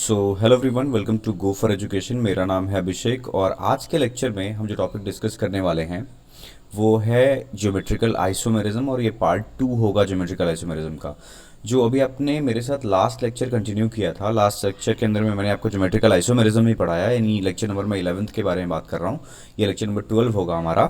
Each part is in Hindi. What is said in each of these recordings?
So hello everyone, welcome to go for education. मेरा नाम है अभिषेक और आज के लेक्चर में हम जो टॉपिक डिस्कस करने वाले हैं वो है ज्योमेट्रिकल आइसोमेरिज्म, और ये पार्ट 2 होगा ज्योमेट्रिकल आइसोमेरिज्म का। जो अभी आपने मेरे साथ लास्ट लेक्चर कंटिन्यू किया था, लास्ट लेक्चर के अंदर में मैंने आपको ज्योमेट्रिकल आइसोमेरिज्म ही पढ़ाया, यानी लेक्चर नंबर मैं 11th के बारे में बात कर रहा हूँ। ये लेक्चर नंबर 12 होगा हमारा।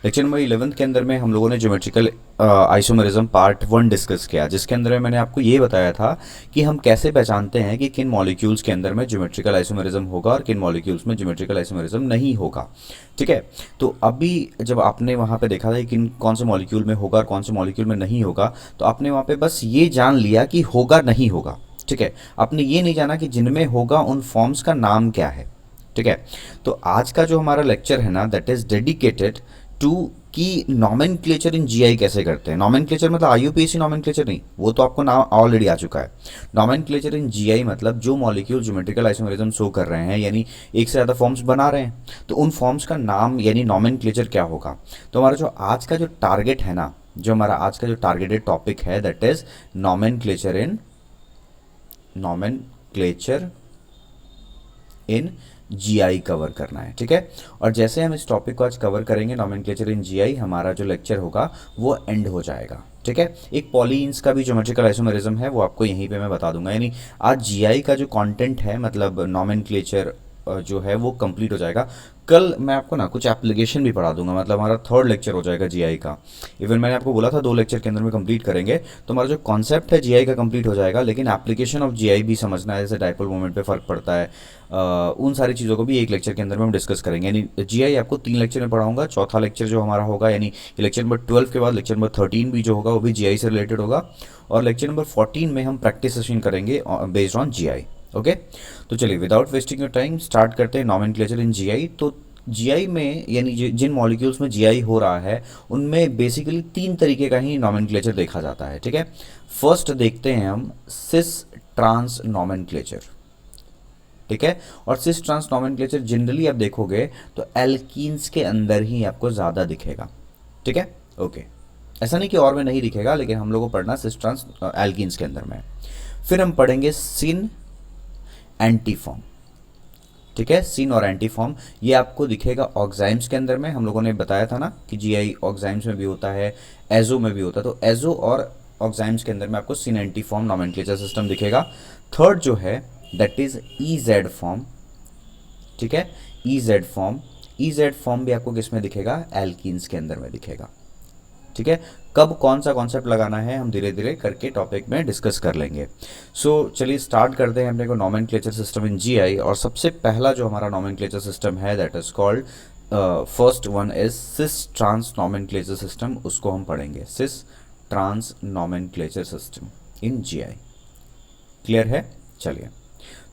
लेक्चर नंबर 11th के अंदर में हम लोगों ने ज्योमेट्रिकल आइसोमेरिज्म पार्ट 1 डिस्कस किया, जिसके अंदर में मैंने आपको ये बताया था कि हम कैसे पहचानते हैं कि किन मॉलिक्यूल्स के अंदर में ज्योमेट्रिकल आइसोमेरिज्म होगा और किन मॉलिक्यूल्स में ज्योमेट्रिकल आइसोमेरिज्म नहीं होगा। ठीक है, तो अभी जब आपने वहाँ पे देखा था कि किन कौन से मॉलिक्यूल में होगा और कौन से मॉलिक्यूल में नहीं होगा, तो आपने वहाँ पे बस ये जान लिया कि होगा नहीं होगा। ठीक है, आपने ये नहीं जाना कि जिनमें होगा उन फॉर्म्स का नाम क्या है। ठीक है, तो आज का जो हमारा लेक्चर है ना, दैट इज डेडिकेटेड टू कि नॉमेनक्लेचर इन जीआई कैसे करते हैं। नॉमेनक्लेचर मतलब आईयूपीएसी नॉमेनक्लेचर नहीं, वो तो आपको नाम ऑलरेडी आ चुका है। नॉमेनक्लेचर इन जीआई मतलब जो मॉलिक्यूल ज्योमेट्रिकल आइसोमेरिज्म शो कर रहे हैं, यानी एक से ज़्यादा फॉर्म्स बना रहे हैं, तो उन फॉर्म्स का नाम यानी नॉमेनक्लेचर क्या होगा। तो हमारा जो आज का जो टारगेट है ना, जो हमारा आज का जो टारगेटेड टॉपिक है, that is nomenclature in GI cover करना है। ठीक है, और जैसे हम इस टॉपिक को आज कवर करेंगे नॉमेनक्लेचर इन जीआई, हमारा जो लेक्चर होगा वो एंड हो जाएगा। ठीक है, एक पॉलीन्स का भी ज्योमेट्रिकल आइसोमेरिज्म है, वो आपको यहीं पे मैं बता दूंगा। यानी आज जीआई का जो कंटेंट है, मतलब नॉमेनक्लेचर जो है वो कंप्लीट हो जाएगा। कल मैं आपको ना कुछ एप्लीकेशन भी पढ़ा दूंगा, मतलब हमारा थर्ड लेक्चर हो जाएगा जीआई का। इवन मैंने आपको बोला था 2 लेक्चर के अंदर में कंप्लीट करेंगे, तो हमारा जो कॉन्सेप्ट है जीआई का कंप्लीट हो जाएगा, लेकिन एप्लीकेशन ऑफ जीआई भी समझना है, जैसे डाइपोल मोमेंट पे फ़र्क पड़ता है, उन सारी चीज़ों को भी एक लेक्चर के अंदर में हम डिस्कस करेंगे। यानी जीआई आपको 3 लेक्चर में पढ़ाऊंगा, चौथा लेक्चर जो हमारा होगा, यानी लेक्चर नंबर 12 के बाद लेक्चर नंबर 13 भी जो होगा वो भी जीआई से रिलेटेड होगा, और लेक्चर नंबर 14 में हम प्रैक्टिस सेशन करेंगे बेस्ड ऑन जीआई। ओके, तो चलिए without wasting your time start करते हैं नॉमेनक्लेचर इन जीआई। तो जीआई में यानी जिन मॉलिक्यूल्स में जीआई हो रहा है उनमें बेसिकली 3 तरीके का ही नॉमेनक्लेचर देखा जाता है। ठीक है, फर्स्ट देखते हैं हम सिस ट्रांस नॉमेनक्लेचर। ठीक है, और सिस ट्रांस नॉमेनक्लेचर जनरली आप देखोगे तो एल्कीन्स के अंदर ही आपको ज़्यादा दिखेगा। ठीक है, ओके, ऐसा नहीं कि और में नहीं दिखेगा, लेकिन हम लोग को पढ़ना सिस ट्रांस एल्कीन्स के अंदर में। फिर हम पढ़ेंगे सिन एंटीफॉर्म। ठीक है, सिन और एंटीफॉर्म ये आपको दिखेगा ऑक्साइम्स के अंदर में। हम लोगों ने बताया था ना कि जीआई ऑक्साइम्स में भी होता है, एजो में भी होता है, तो एजो और ऑक्साइम्स के अंदर में आपको सिन एंटीफॉर्म नॉमेनक्लेचर सिस्टम दिखेगा। थर्ड जो है दैट इज ईजेड फॉर्म। ठीक है, ईजेड फॉर्म, ईजेड फॉर्म भी आपको किस में दिखेगा, एल्कीन्स के अंदर में दिखेगा। ठीक है, कब कौन सा कॉन्सेप्ट लगाना है हम धीरे धीरे करके टॉपिक में डिस्कस कर लेंगे। सो चलिए स्टार्ट करते हैं अपने को नॉमेनक्लेचर सिस्टम इन जीआई। और सबसे पहला जो हमारा नॉमेनक्लेचर सिस्टम है that is called first one is cis trans nomenclature system. उसको हम पढ़ेंगे, cis trans nomenclature system in GI. Clear है? चलिए,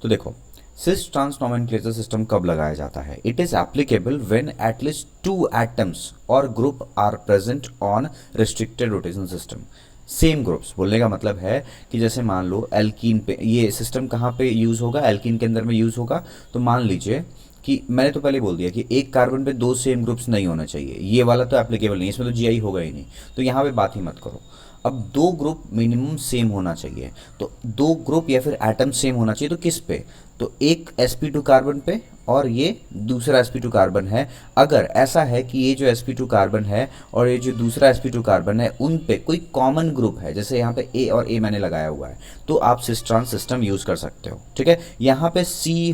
तो देखो सिस ट्रांस नॉमेनक्लेचर सिस्टम कब लगाया जाता है। It is applicable when at least 2 atoms और group are present on restricted rotation system. Same groups बोलने का मतलब है कि जैसे मान लो एल्कीन पे ये सिस्टम कहाँ पे यूज़ होगा, एल्कीन के अंदर में यूज़ होगा। तो मान लीजिए कि मैंने तो पहले बोल दिया कि एक कार्बन पे 2 सेम ग्रुप्स नहीं होना चाहिए, ये वाला तो एप्लीकेबल नहीं, इसमें तो जीआई होगा ही नहीं, तो यहाँ पे बात ही मत करो। अब 2 ग्रुप मिनिमम सेम होना चाहिए, तो 2 ग्रुप या फिर एटम सेम होना चाहिए, तो किस पे, तो एक sp2 कार्बन पे और ये दूसरा sp2 कार्बन है। अगर ऐसा है कि ये जो sp2 कार्बन है और ये जो दूसरा sp2 कार्बन है उन पे कोई कॉमन ग्रुप है, जैसे यहाँ पे A और A मैंने लगाया हुआ है, तो आप सिस ट्रांस सिस्टम यूज़ कर सकते हो। ठीक है, यहाँ पे C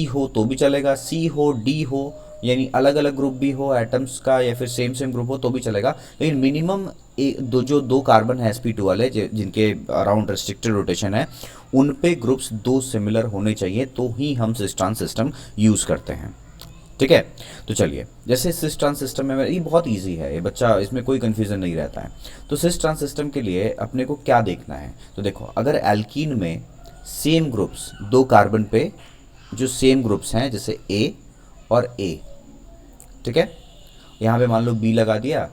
हो तो भी चलेगा, C हो D हो, यानी अलग अलग ग्रुप भी हो एटम्स का या फिर सेम सेम ग्रुप हो तो भी चलेगा, लेकिन मिनिमम जो 2 कार्बन है sp2 वाले जिनके अराउंड रिस्ट्रिक्टेड रोटेशन है, उन पे ग्रुप्स 2 सिमिलर होने चाहिए, तो ही हम सिस ट्रांस सिस्टम यूज़ करते हैं। ठीक है, तो चलिए जैसे सिस ट्रांस सिस्टम में ये बहुत इजी है, ये बच्चा इसमें कोई कन्फ्यूज़न नहीं रहता है। तो सिस ट्रांस सिस्टम के लिए अपने को क्या देखना है, तो देखो अगर एल्कीन में सेम ग्रुप्स 2 कार्बन पे जो सेम ग्रुप्स हैं, जैसे A और A, ठीक है, यहाँ पे मान लो B लगा दिया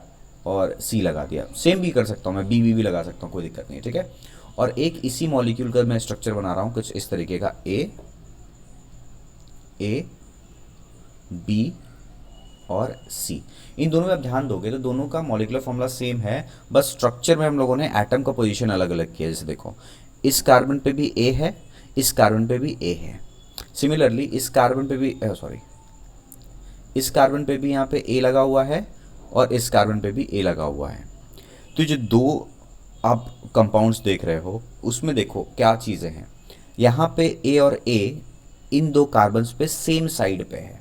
और C लगा दिया, सेम भी कर सकता हूँ मैं, B भी लगा सकता हूँ, कोई दिक्कत नहीं है। ठीक है, और एक इसी मॉलिक्यूल का मैं स्ट्रक्चर बना रहा हूँ कुछ इस तरीके का, A B और C। इन दोनों में आप ध्यान दोगे तो दोनों का मॉलिक्यूलर फॉर्मूला सेम है, बस स्ट्रक्चर में हम लोगों ने एटम का पोजीशन अलग अलग किया है। जैसे देखो इस कार्बन पे भी A है, इस कार्बन पे भी ए है। सिमिलरली इस कार्बन पे भी इस कार्बन पे भी यहाँ पे ए लगा हुआ है और इस कार्बन पे भी ए लगा हुआ है। तो जो दो आप कंपाउंड्स देख रहे हो उसमें देखो क्या चीज़ें हैं, यहाँ पे ए और ए इन दो कार्बन्स पे सेम साइड पे है,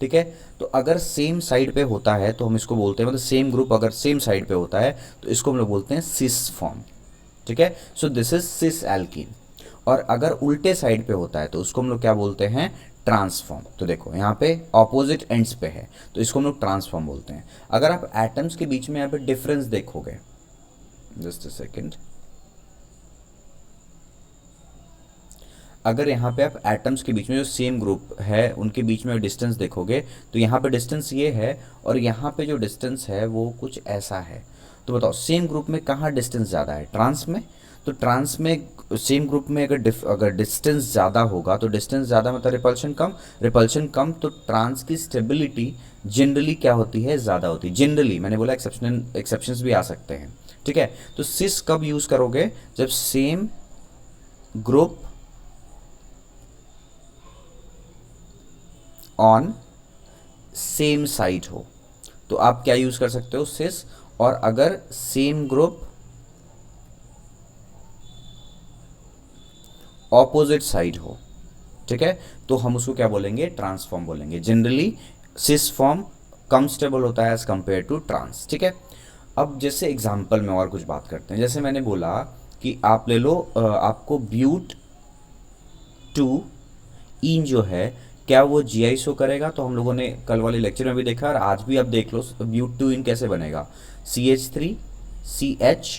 ठीक है। तो अगर सेम साइड पे होता है तो हम इसको बोलते हैं, मतलब सेम ग्रुप अगर सेम साइड पे होता है तो इसको हम लोग बोलते हैं सिस फॉर्म, ठीक है। सो दिस इज सिस एल्कीन। और अगर उल्टे साइड पे होता है तो उसको हम लोग क्या बोलते हैं, ट्रांसफॉर्म। तो देखो यहाँ पे ऑपोजिट एंड्स पे है तो इसको हम लोग ट्रांसफॉर्म बोलते हैं। अगर आप एटम्स के बीच में यहाँ पे डिफरेंस देखोगे, जस्ट अ सेकेंड, अगर यहाँ पे आप एटम्स के बीच में जो सेम ग्रुप है उनके बीच में डिस्टेंस देखोगे तो यहाँ पे डिस्टेंस ये है और यहाँ पे जो डिस्टेंस है वो कुछ ऐसा है। तो बताओ सेम ग्रुप में कहाँ डिस्टेंस ज़्यादा है, ट्रांस में। तो ट्रांस में सेम ग्रुप में अगर डिस्टेंस ज़्यादा होगा तो डिस्टेंस ज़्यादा मतलब रिपल्शन कम तो ट्रांस की स्टेबिलिटी जनरली क्या होती है, ज़्यादा होती है। जनरली मैंने बोला, एक्सेप्शंस भी आ सकते हैं, ठीक है। तो सिस कब यूज़ करोगे, जब same group on same side हो तो आप क्या यूज कर सकते हो, सिस। और अगर सेम ग्रुप ऑपोजिट साइड हो, ठीक है, तो हम उसको क्या बोलेंगे, ट्रांसफॉर्म बोलेंगे। जनरली सिस फॉर्म कम स्टेबल होता है एज कंपेयर टू ट्रांस, ठीक है। अब जैसे एग्जांपल में और कुछ बात करते हैं। जैसे मैंने बोला कि आप ले लो, आपको ब्यूट टू इन जो है क्या वो जीआई शो करेगा। तो हम लोगों ने कल वाले लेक्चर में भी देखा और आज भी आप देख लो ब्यूट टू इन कैसे बनेगा, CH3 CH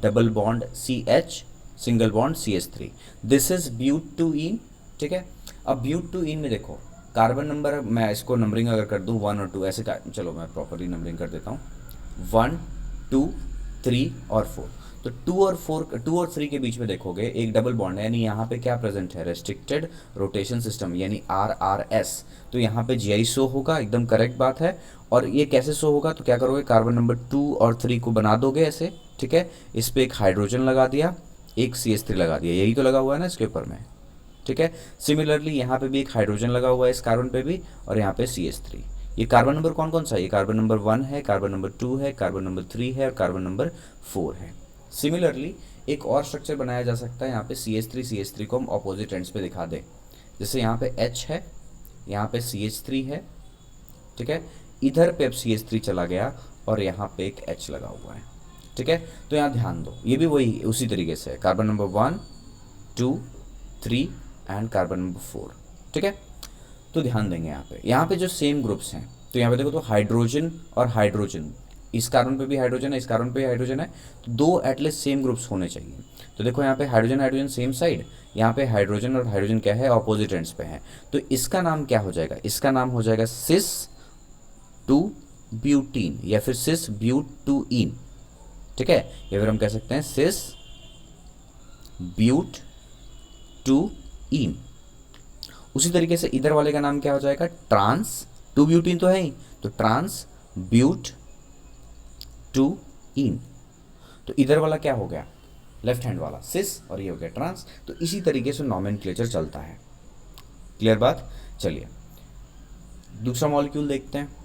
double bond CH single bond CH3, this is bute two ene, ठीक है। अब ब्यूट टू इन में देखो कार्बन नंबर, मैं इसको नंबरिंग अगर कर दूं 1 और 2 ऐसे चलो मैं प्रॉपरली नंबरिंग कर देता हूँ, 1 2 3 और 4। तो 2 और 3 के बीच में देखोगे एक डबल बॉन्ड है, यानी यहाँ पे क्या प्रेजेंट है, रेस्ट्रिक्टेड रोटेशन सिस्टम यानी RRS। तो यहाँ पे GI शो होगा, एकदम करेक्ट बात है। और ये कैसे शो होगा, तो क्या करोगे, कार्बन नंबर 2 और 3 को बना दोगे ऐसे, ठीक है। इस पर एक हाइड्रोजन लगा दिया, एक CH3 लगा दिया, यही तो लगा हुआ है ना इसके ऊपर में, ठीक है। सिमिलरली यहाँ पे भी एक हाइड्रोजन लगा हुआ है इस कार्बन पे भी, और यहाँ पे CH3। ये कार्बन नंबर कौन कौन सा है, ये कार्बन नंबर 1 है, कार्बन नंबर 2 है, कार्बन नंबर 3 है और कार्बन नंबर 4 है। सिमिलरली एक और स्ट्रक्चर बनाया जा सकता है, यहाँ पे CH3 को हम ऑपोजिट एंड्स पे दिखा दें। जैसे यहाँ पे H है, यहाँ पे CH3 है, ठीक है। इधर पे अब CH3 चला गया और यहाँ पे एक H लगा हुआ है, ठीक है। तो यहाँ ध्यान दो, ये भी वही उसी तरीके से है, carbon number 1 2 3 and carbon number 4, ठीक है। तो ध्यान देंगे यहाँ पे जो सेम ग्रुप्स हैं, तो यहाँ पे देखो तो हाइड्रोजन और हाइड्रोजन, इस कार्बन पे भी हाइड्रोजन है, इस कार्बन पे भी हाइड्रोजन है, तो दो एटलीस्ट सेम ग्रुप्स होने चाहिए। तो देखो यहाँ पे हाइड्रोजन हाइड्रोजन सेम साइड, यहाँ पे हाइड्रोजन और हाइड्रोजन क्या है, ऑपोजिट एंड्स पे है। तो इसका नाम क्या हो जाएगा, इसका नाम हो जाएगा सिस टू ब्यूटीन या फिर सिस ब्यूट टू इन, ठीक है। या फिर हम कह सकते हैं सिस ब्यूट टू इन। उसी तरीके से इधर वाले का नाम क्या हो जाएगा, ट्रांस टू ब्यूटीन तो है ही, तो ट्रांस ब्यूट टू इन। तो इधर वाला क्या हो गया, लेफ्ट हैंड वाला सिस, और ये हो गया ट्रांस। तो इसी तरीके से नॉमेनक्लेचर चलता है। क्लियर बात। चलिए दूसरा मॉलिक्यूल देखते हैं,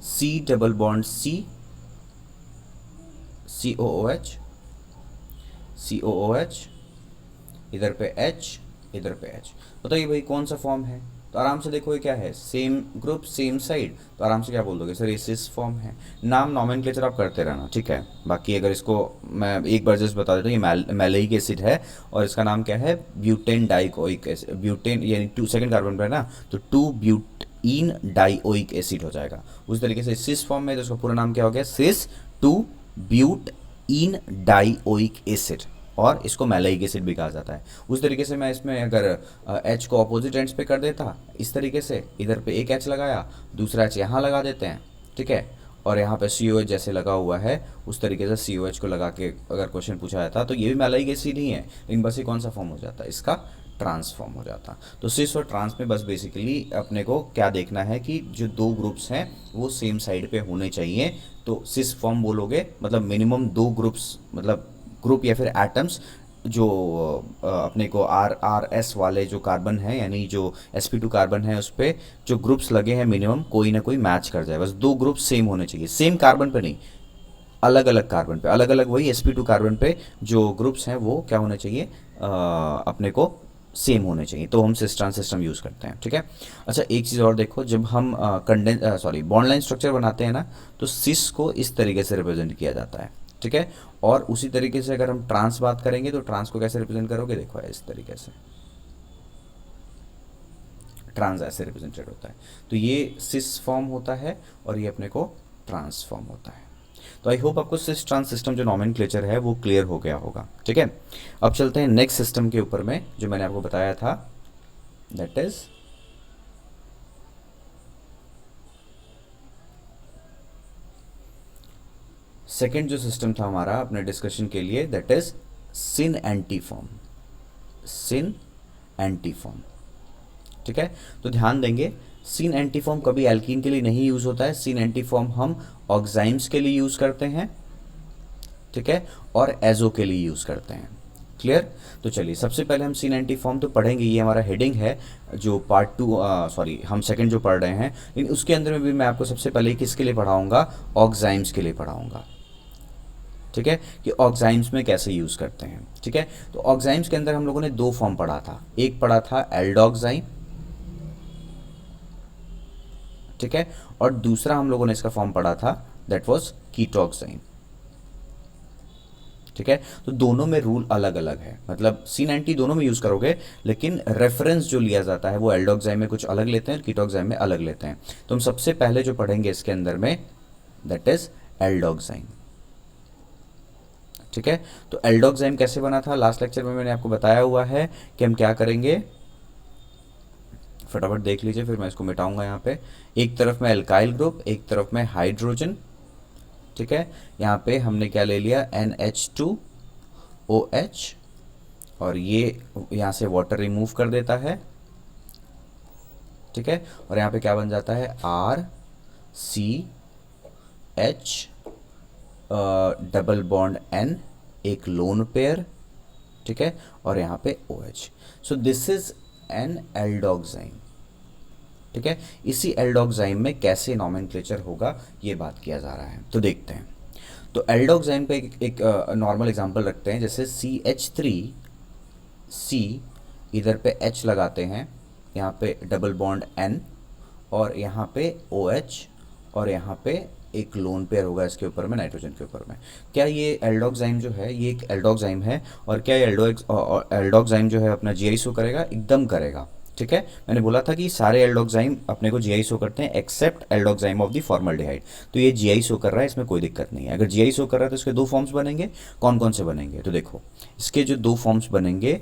C double bond C COOH, इधर पे H, इधर पे H। बताइए भाई कौन सा फॉर्म है, तो आराम से देखो ये क्या है, सेम ग्रुप सेम साइड, तो आराम से क्या बोल दोगे, सर ये सिस फॉर्म है। नाम नॉमेनक्लेचर आप करते रहना, ठीक है। बाकी अगर इसको मैं एक बार जस्ट बता देता हूँ, ये मैलेइक एसिड है और इसका नाम क्या है, ब्यूटेन डाइकोइक एसिड। ब्यूटेन यानी 2 सेकंड कार्बन पर है ना, तो 2 ब्यूटीन डाइओइक एसिड हो जाएगा। उस तरीके से सिस फॉर्म में तो उसका पूरा नाम क्या हो गया, सिस 2 ब्यूटीन डाइओइक एसिड, और इसको मैलेइक एसिड भी कहा जाता है। उस तरीके से मैं इसमें अगर H को अपोजिट एंड्स पे कर देता, इस तरीके से इधर पे एक H लगाया, दूसरा H यहाँ लगा देते हैं, ठीक है। और यहाँ पे COH जैसे लगा हुआ है उस तरीके से COH को लगा के अगर क्वेश्चन पूछा जाता तो ये भी मैलेइक एसिड ही है, लेकिन बस ये कौन सा फॉर्म हो जाता है, इसका ट्रांसफॉर्म हो जाता। तो सिस और ट्रांस में बस बेसिकली अपने को क्या देखना है कि जो दो ग्रुप्स हैं वो सेम साइड पे होने चाहिए। तो सिस फॉर्म बोलोगे मतलब मिनिमम 2 ग्रुप्स, मतलब ग्रुप या फिर एटम्स जो अपने को RRS वाले जो कार्बन है, यानी जो sp2 कार्बन है, उस पर जो ग्रुप्स लगे हैं मिनिमम कोई ना कोई मैच कर जाए। बस दो ग्रुप सेम होने चाहिए, सेम कार्बन पे नहीं, अलग अलग कार्बन पे, अलग अलग वही sp2 कार्बन पे जो ग्रुप्स हैं वो क्या होने चाहिए, अपने को सेम होने चाहिए, तो हम सिस ट्रांस सिस्टम यूज़ करते हैं। ठीक है। अच्छा, एक चीज़ और देखो, जब हम बॉन्ड लाइन स्ट्रक्चर बनाते हैं ना, तो सिस को इस तरीके से रिप्रेजेंट किया जाता है। ठीक है। और उसी तरीके से अगर हम ट्रांस बात करेंगे तो ट्रांस को कैसे रिप्रेजेंट करोगे, देखो इस तरीके से ट्रांस ऐसे रिप्रेजेंटेड होता है। तो ये सिस फॉर्म होता है और ये अपने को ट्रांस फॉर्म होता है। तो आई होप आपको सिस ट्रांस सिस्टम जो नॉमेनक्लेचर है वो क्लियर हो गया होगा। ठीक है। अब चलते हैं नेक्स्ट सिस्टम के ऊपर में, जो मैंने आपको बताया था, दैट इज सेकेंड जो सिस्टम था हमारा अपने डिस्कशन के लिए, that is syn anti form. Syn anti form. ठीक है। तो ध्यान देंगे, सिन एंटी फॉर्म कभी एल्कीन के लिए नहीं यूज होता है, सिन एंटी फॉर्म हम ऑक्साइम्स के लिए यूज करते हैं। ठीक है। और एजो के लिए यूज करते हैं। क्लियर। तो चलिए सबसे पहले हम C90 फॉर्म तो पढ़ेंगे, ये हमारा हेडिंग है जो पार्ट 2, सॉरी हम सेकंड जो पढ़ रहे हैं, लेकिन उसके अंदर में भी मैं आपको सबसे पहले किसके लिए पढ़ाऊंगा, ऑक्साइम्स के लिए पढ़ाऊंगा। ठीक है, कि ऑक्साइम्स में कैसे यूज़ करते हैं। ठीक है। तो ऑक्साइम्स के अंदर हम लोगों ने दो फॉर्म पढ़ा था, एक पढ़ा था एल्डोक्साइम, ठीक है, और दूसरा हम लोगों ने इसका फॉर्म पढ़ा था, दैट वाज कीटोक्साइम। ठीक है। तो दोनों में रूल अलग अलग है, मतलब C90 दोनों में यूज़ करोगे, लेकिन रेफरेंस जो लिया जाता है वो एल्डोक्साइम में कुछ अलग लेते हैं, कीटोक्साइम में अलग लेते हैं। तो हम सबसे पहले जो पढ़ेंगे इसके अंदर में, दैट इज एल्डोक्साइम। ठीक है। तो एल्डोक्साइम कैसे बना था, लास्ट लेक्चर में मैंने आपको बताया हुआ है कि हम क्या करेंगे, फटाफट देख लीजिए, फिर मैं इसको मिटाऊंगा यहाँ पे। एक तरफ में एल्काइल ग्रुप, एक तरफ में हाइड्रोजन। ठीक है। यहाँ पे हमने क्या ले लिया, NH2OH, और ये यहाँ से वाटर रिमूव कर देता है। ठीक है। और यहाँ पे क्या बन जाता है, RCH डबल बॉन्ड N, एक लोन पेयर। ठीक है। और यहाँ पे OH। So this is an aldoxime. ठीक है। इसी एल्डोक्साइम में कैसे नॉमेनक्लेचर होगा ये बात किया जा रहा है, तो देखते हैं। तो एल्डोक्साइम पे एक नॉर्मल एग्जांपल रखते हैं, जैसे CH3C, इधर पे H लगाते हैं, यहाँ पे डबल बॉन्ड N, और यहाँ पे OH, और यहाँ पे एक लोन पेयर होगा इसके ऊपर में, नाइट्रोजन के ऊपर में। क्या ये एल्डोक्साइम जो है ये एक एल्डोक्साइम है, और क्या ये एल्डोक्साइम जो है अपना GI शो करेगा, एकदम करेगा। ठीक है। मैंने बोला था कि सारे एल्डोक्साइम अपने को GI शो करते हैं accept aldoxime of the formaldehyde. तो ये GI शो कर रहा है, इसमें कोई दिक्कत नहीं है। अगर GI शो कर रहा है तो इसके दो फॉर्म्स बनेंगे। कौन कौन से बनेंगे, तो देखो इसके जो दो फॉर्म्स बनेंगे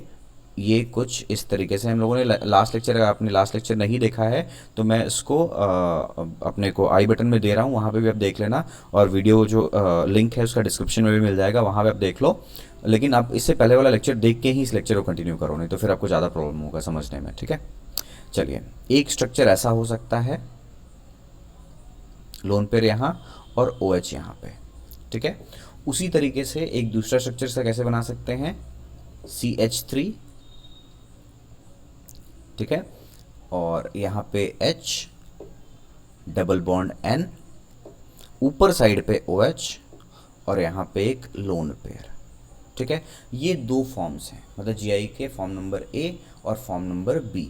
ये कुछ इस तरीके से, हम लोगों ने लास्ट लेक्चर, अगर आपने लास्ट लेक्चर नहीं देखा है तो मैं इसको अपने को आई बटन में दे रहा हूँ, वहाँ पे भी आप देख लेना, और वीडियो जो लिंक है उसका डिस्क्रिप्शन में भी मिल जाएगा, वहाँ पे आप देख लो। लेकिन आप इससे पहले वाला लेक्चर देख के ही इस लेक्चर को कंटिन्यू करो, नहीं तो फिर आपको ज़्यादा प्रॉब्लम होगा समझने में। ठीक है। चलिए, एक स्ट्रक्चर ऐसा हो सकता है, लोन पेयर यहाँ और OH यहाँ पे। ठीक है। उसी तरीके से एक दूसरा स्ट्रक्चर से कैसे बना सकते हैं, CH3, ठीक है, और यहाँ पे H डबल बॉन्ड N, ऊपर साइड पे OH, और यहाँ पे एक लोन पेयर। ठीक है। ये दो फॉर्म्स हैं, मतलब GI के फॉर्म नंबर A और फॉर्म नंबर B।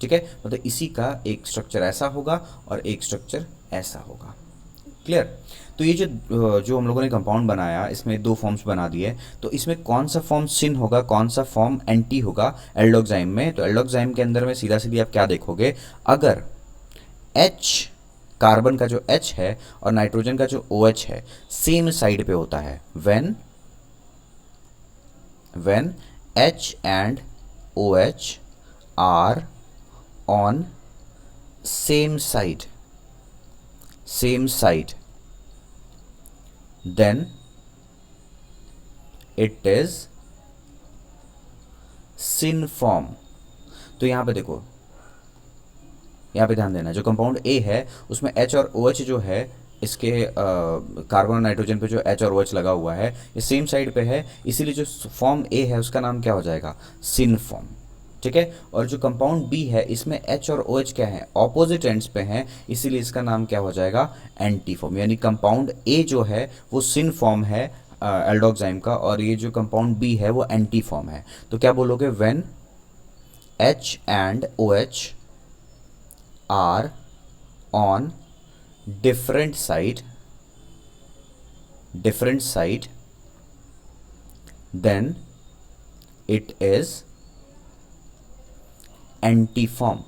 ठीक है। मतलब इसी का एक स्ट्रक्चर ऐसा होगा और एक स्ट्रक्चर ऐसा होगा। क्लियर। तो ये जो हम लोगों ने कंपाउंड बनाया, इसमें दो फॉर्म्स बना दिए, तो इसमें कौन सा फॉर्म सिन होगा, कौन सा फॉर्म एंटी होगा एल्डोक्साइम में। तो एल्डोक्साइम के अंदर में सीधा सीधी आप क्या देखोगे, अगर H, कार्बन का जो H है और नाइट्रोजन का जो OH है सेम साइड पे होता है, when H and OH are on same side, then it is sin form। तो यहाँ पे देखो, यहाँ पे ध्यान देना, जो कंपाउंड A है उसमें H और OH जो है इसके कार्बन और नाइट्रोजन पे जो H और OH लगा हुआ है ये सेम साइड पे है, इसीलिए जो फॉर्म ए है उसका नाम क्या हो जाएगा, सिन फॉर्म। ठीक है, और जो कंपाउंड बी है इसमें H और OH क्या है, ऑपोजिट एंड्स पे हैं, इसीलिए इसका नाम क्या हो जाएगा, एंटी फॉर्म। यानी कंपाउंड ए जो है वो सिन फॉर्म है एल्डोक्साइम का, और ये जो कंपाउंड बी है वो एंटी फॉर्म है। तो क्या बोलोगे, when H and OH are on different side then it is anti form.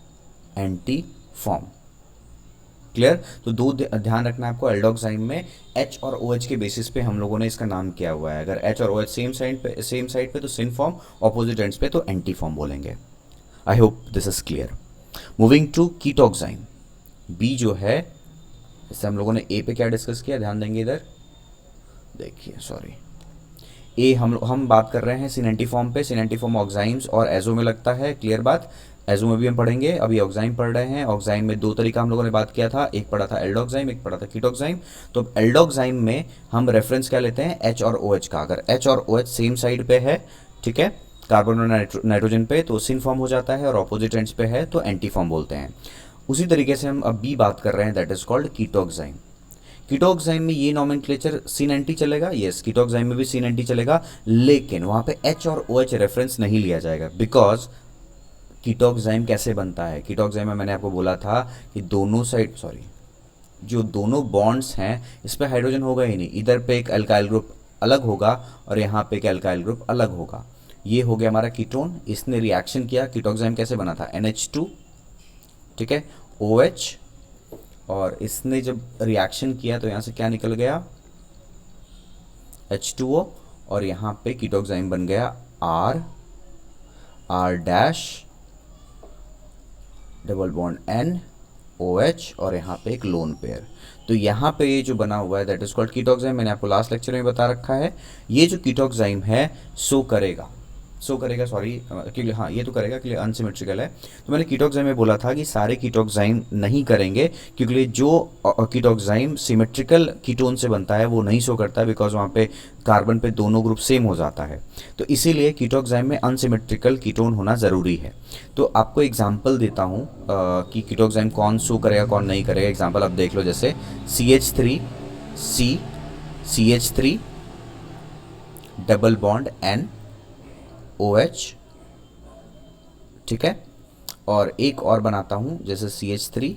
Clear. तो दो ध्यान रखना है आपको, एल्डोक्साइम में H और OH के बेसिस पे हम लोगों ने इसका नाम किया हुआ है। अगर H और OH सेम साइड पे तो सिन फॉर्म, ऑपोजिट एंड्स पे तो एंटी फॉर्म बोलेंगे। I hope this is clear. Moving to ketoxime, B जो है, इससे हम लोगों ने ए पे क्या डिस्कस किया, ध्यान देंगे इधर देखिए, सॉरी, ए हम बात कर रहे हैं सिनेंटीफॉर्म पे। सिनेंटीफॉर्म ऑक्साइम्स और एजो में लगता है, क्लियर बात। एजो में भी हम पढ़ेंगे, अभी ऑक्साइम पढ़ रहे हैं। ऑक्साइम में दो तरीका हम लोगों ने बात किया था, एक पढ़ा था एल्डोक्साइम, एक पढ़ा था कीटोक्साइम। तो एल्डोक्साइम में हम रेफरेंस क्या लेते हैं, H और OH का। अगर H और OH सेम साइड पे है, ठीक है, कार्बन और नाइट्रोजन पे, तो सिन फॉर्म हो जाता है, और ऑपोजिट एंड्स पे है तो एंटी फॉर्म बोलते हैं। उसी तरीके से हम अब बी बात कर रहे हैं, दैट इज कॉल्ड कीटोक्साइम। कीटोक्साइम में ये नॉमेनक्लेचर सिन एंटी चलेगा, यस, कीटोक्साइम में भी सिन एंटी चलेगा, लेकिन वहाँ पे H और OH रेफरेंस नहीं लिया जाएगा, बिकॉज कीटोक्साइम कैसे बनता है। कीटोक्साइम में मैंने आपको बोला था कि दोनों साइड, सॉरी, जो दोनों बॉन्ड्स हैं इस पे हाइड्रोजन होगा ही नहीं, इधर पे एक अल्काइल ग्रुप अलग होगा और यहाँ पे एक अल्काइल ग्रुप अलग होगा। ये हो गया हमारा कीटोन, इसने रिएक्शन किया। कीटोक्साइम कैसे बना था, NH2, ठीक है, OH, और इसने जब रिएक्शन किया तो यहाँ से क्या निकल गया, H2O, और यहाँ पे कीटोक्साइम बन गया R dash double bond N OH, और यहाँ पे एक लोन पेयर। तो यहाँ पे ये जो बना हुआ है दैट इज कॉल्ड कीटोक्साइम। मैंने आपको लास्ट लेक्चर में बता रखा है, ये जो कीटोक्साइम है शो करेगा, सॉरी, क्योंकि हाँ ये तो करेगा क्योंकि अनसिमेट्रिकल है। तो मैंने कीटोक्साइम में बोला था कि सारे कीटोक्साइम नहीं करेंगे, क्योंकि जो कीटोक्साइम सिमेट्रिकल कीटोन से बनता है वो नहीं शो करता है, बिकॉज वहाँ पे कार्बन पे दोनों ग्रुप सेम हो जाता है। तो इसीलिए कीटोक्साइम में अनसिमेट्रिकल कीटोन होना ज़रूरी है। तो आपको एग्जाम्पल देता हूँ कि कीटोक्साइम कौन शो करेगा कौन नहीं करेगा। एग्जाम्पल आप देख लो, जैसे CH3 double bond N OH, ठीक है, और एक और बनाता हूँ जैसे CH3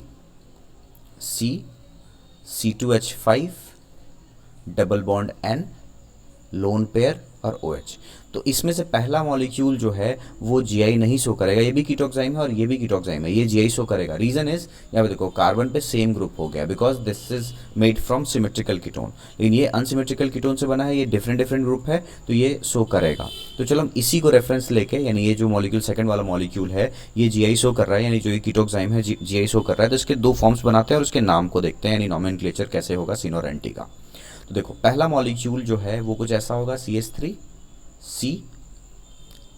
C2H5 double bond N lone pair और OH। तो इसमें से पहला मॉलिक्यूल जो है वो GI नहीं शो करेगा, ये भी कीटोक्साइम है और ये भी कीटोक्साइम है, ये GI शो करेगा। रीज़न इज, यहाँ पे देखो कार्बन पे सेम ग्रुप हो गया, because this is made from symmetrical ketone, लेकिन ये अनसिमेट्रिकल कीटोन से बना है, ये डिफरेंट ग्रुप है, तो ये शो करेगा। तो चलो हम इसी को रेफरेंस लेके, यानी ये जो मॉलिक्यूल सेकंड वाला मॉलिक्यूल है ये GI शो कर रहा है, यानी जो ये कीटोक्साइम है GI शो कर रहा है, तो इसके दो फॉर्म्स बनाते हैं और उसके नाम को देखते हैं, यानी नॉमेनक्लेचर कैसे होगा सिन और एंटी का। तो देखो पहला मॉलिक्यूल जो है वो कुछ ऐसा होगा, CH3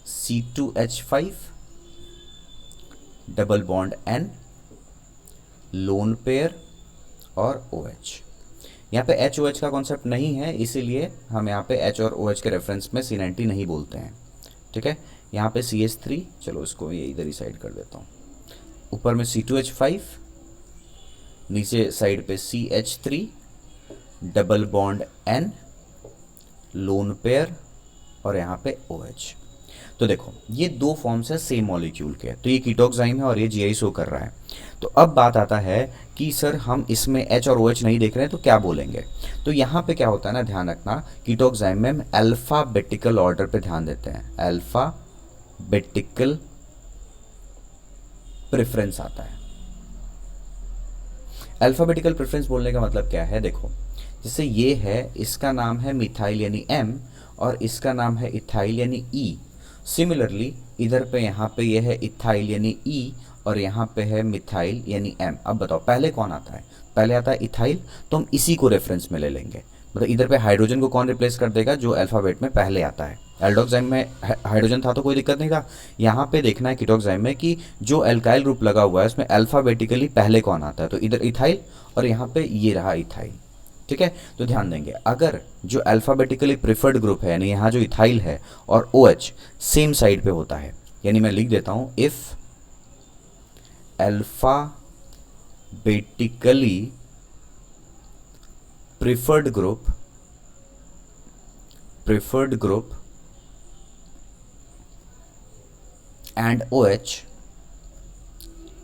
C2H5 double bond N lone pair और OH। यहाँ पे HOH का कॉन्सेप्ट नहीं है, इसीलिए हम यहाँ पे H और OH के रेफरेंस में सिन एंटी नहीं बोलते हैं, ठीक है। यहाँ पे CH3, चलो इसको ये इधर ही साइड कर देता हूँ, ऊपर में C2H5, नीचे साइड पे CH3 double bond N lone pair और यहाँ पे OH। तो देखो ये दो फॉर्म्स है सेम मॉलिक्यूल के, तो ये कीटोक्साइम है और ये GI शो कर रहा है। तो अब बात आता है कि सर हम इसमें H और OH नहीं देख रहे हैं तो क्या बोलेंगे। तो यहाँ पे क्या होता है ना, ध्यान रखना, कीटोक्साइम में हम अल्फ़ाबेटिकल ऑर्डर पे ध्यान देते हैं, अल्फ़ाबेटिकल प्रेफरेंस आता है। अल्फ़ाबेटिकल प्रेफरेंस बोलने का मतलब क्या है, देखो जैसे ये है, इसका नाम है मिथाइल यानी M, और इसका नाम है इथाइल यानी E। सिमिलरली इधर पे यहाँ पे ये है इथाइल यानी E और यहाँ पे है मिथाइल यानी M। अब बताओ पहले कौन आता है, पहले आता है इथाइल, तो हम इसी को रेफरेंस में ले लेंगे। मतलब इधर पे हाइड्रोजन को कौन रिप्लेस कर देगा, जो अल्फ़ाबेट में पहले आता है। एल्डोक्साइम में हाइड्रोजन था तो कोई दिक्कत नहीं था, यहाँ पे देखना है कीटोक्साइम में कि जो अल्काइल ग्रुप लगा हुआ है उसमें अल्फ़ाबेटिकली पहले कौन आता है। तो इधर इथाइल और यहाँ पे ये रहा इथाइल, ठीक है, तो ध्यान देंगे, अगर जो अल्फ़ाबेटिकली प्रिफर्ड ग्रुप है यानी यहाँ जो इथाइल है और OH सेम साइड पे होता है, यानी मैं लिख देता हूँ if alphabetically preferred group and OH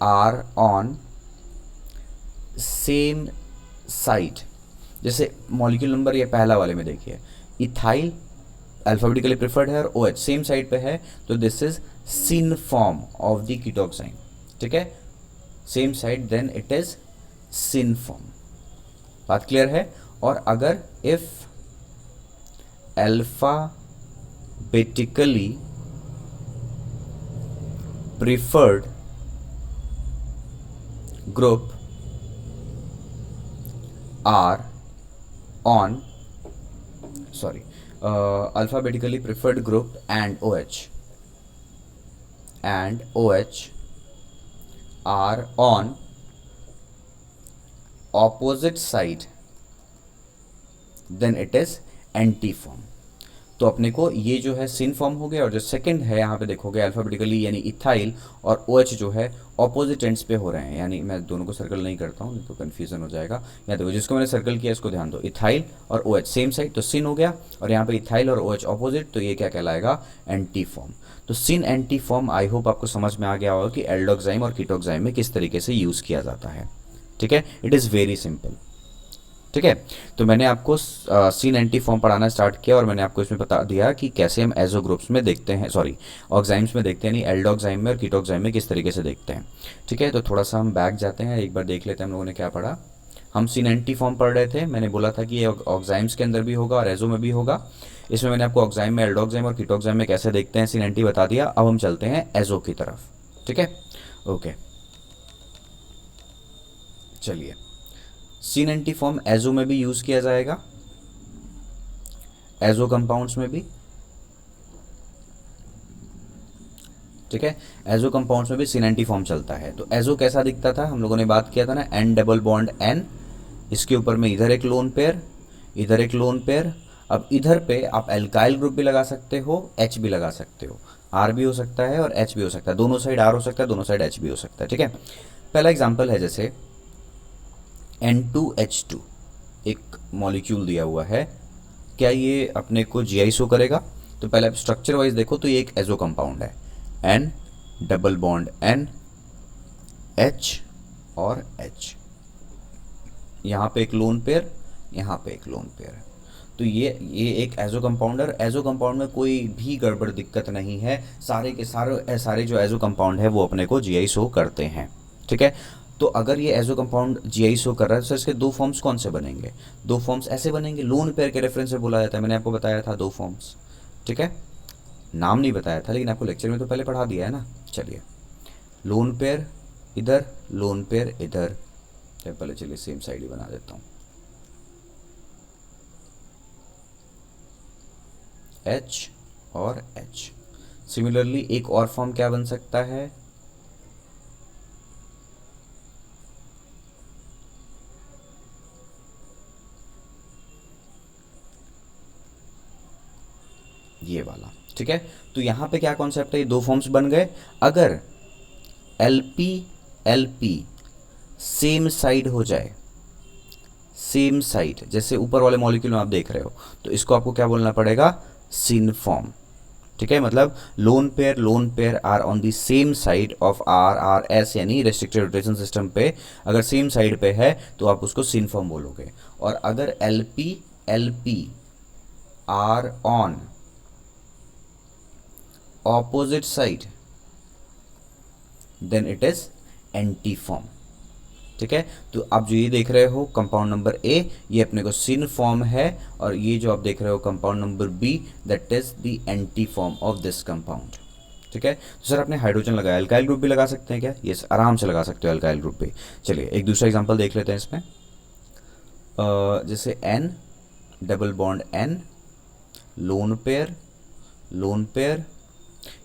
are on same side. जैसे मॉलिक्यूल नंबर ये पहला वाले में देखिए, इथाइल अल्फाबेटिकली प्रिफर्ड है और OH सेम साइड पे है, तो this is syn form of the ketoxime. ठीक है, same side then it is syn form. बात क्लियर है। और अगर if alphabetically preferred group are on alphabetically preferred group and OH are on opposite side, then it is antiform। तो अपने को ये जो है सिन फॉर्म हो गया, और जो सेकंड है यहाँ पे देखोगे अल्फाबेटिकली यानी इथाइल और OH जो है ऑपोजिट एंड्स पे हो रहे हैं, यानी मैं दोनों को सर्कल नहीं करता हूँ नहीं तो कन्फ्यूजन हो जाएगा। यहाँ देखो जिसको मैंने सर्कल किया इसको ध्यान दो, इथाइल और OH सेम साइड तो सिन हो गया, और यहाँ पे इथाइल और OH ऑपोजिट, तो ये क्या कहलाएगा, एंटी फॉर्म। तो सिन एंटी फॉर्म आई होप आपको समझ में आ गया होगा कि एल्डोक्साइम और कीटोक्साइम में किस तरीके से यूज़ किया जाता है। ठीक है, इट इज़ वेरी सिंपल। ठीक है, तो मैंने आपको सीन एंटी फॉर्म पढ़ाना स्टार्ट किया और मैंने आपको इसमें बता दिया कि कैसे हम एजो ग्रुप्स में देखते हैं, ऑक्साइम्स में देखते हैं, नहीं एल्डोक्साइम में और कीटोक्साइम में किस तरीके से देखते हैं। ठीक है, तो थोड़ा सा हम बैक जाते हैं, एक बार देख लेते हैं हम लोगों ने क्या पढ़ा। हम सीन एंटी फॉर्म पढ़ रहे थे, मैंने बोला था कि ये ऑक्साइम्स के अंदर भी होगा और एजो में भी होगा। इसमें मैंने आपको ऑक्साइम में, एल्डोक्साइम और कीटोक्साइम में कैसे देखते हैं सीन एंटी बता दिया। अब हम चलते हैं एजो की तरफ। ठीक है, ओके, चलिए। सीन एंटी फॉर्म एजो में भी यूज किया जाएगा, एजो कंपाउंड्स में भी। ठीक है, एजो कंपाउंड्स में भी सीन एंटी फॉर्म चलता है। तो एजो कैसा दिखता था, हम लोगों ने बात किया था ना, N डबल बॉन्ड N, इसके ऊपर में इधर एक लोन पेयर, इधर एक लोन पेयर। अब इधर पे आप एल्काइल ग्रुप भी लगा सकते हो, H भी लगा सकते हो, R भी हो सकता है और H भी हो सकता है, दोनों साइड R हो सकता है, दोनों साइड H भी हो सकता है। ठीक है, पहला एग्जाम्पल है जैसे N2H2 एक मॉलिक्यूल दिया हुआ है, क्या ये अपने को GI शो करेगा? तो पहले आप स्ट्रक्चर वाइज देखो तो ये एक एजो कंपाउंड है, N double bond N, H और H, यहाँ पे एक लोन पेयर, यहाँ पे एक लोन पेयर। तो ये एक एजो कंपाउंडर, एजो कंपाउंड में कोई भी गड़बड़ दिक्कत नहीं है, सारे के सारे जो एजो कंपाउंड है वो अपने को GI शो करते हैं। ठीक है, तो अगर ये एजो कंपाउंड GI शो कर रहा है तो इसके दो फॉर्म्स कौन से बनेंगे? दो फॉर्म्स ऐसे बनेंगे, लोन पेयर के रेफरेंस से बोला जाता है, मैंने आपको बताया था दो फॉर्म्स। ठीक है, नाम नहीं बताया था लेकिन आपको लेक्चर में तो पहले पढ़ा दिया है ना। चलिए, लोन पेयर इधर, लोन पेयर इधर, पहले चलिए सेम साइड ही बना देता हूँ, H और H। सिमिलरली एक और फॉर्म क्या बन सकता है, ये वाला। ठीक है, तो यहाँ पे क्या कॉन्सेप्ट है, ये दो फॉर्म्स बन गए। अगर LP सेम साइड हो जाए, सेम साइड जैसे ऊपर वाले मॉलिक्यूल में आप देख रहे हो, तो इसको आपको क्या बोलना पड़ेगा, सिन फॉर्म। ठीक है, मतलब lone pair are on the same side of RRS यानी रेस्ट्रिक्टेड रोटेशन सिस्टम पे अगर सेम साइड पे है तो आप उसको सिन फॉर्म बोलोगे। और अगर LP are on opposite side then it is anti form. ठीक है, तो आप जो ये देख रहे हो कंपाउंड नंबर A, ये अपने को सिन फॉर्म है, और ये जो आप देख रहे हो compound number B, that is the anti form of this compound. ठीक है, तो सर आपने हाइड्रोजन लगाया, अल्काइल ग्रुप भी लगा सकते हैं क्या? यस, आराम से लगा सकते हो अल्काइल ग्रुप भी। चलिए एक दूसरा एग्जांपल देख लेते हैं इसमें, जैसे N double bond N, lone pair, lone pair.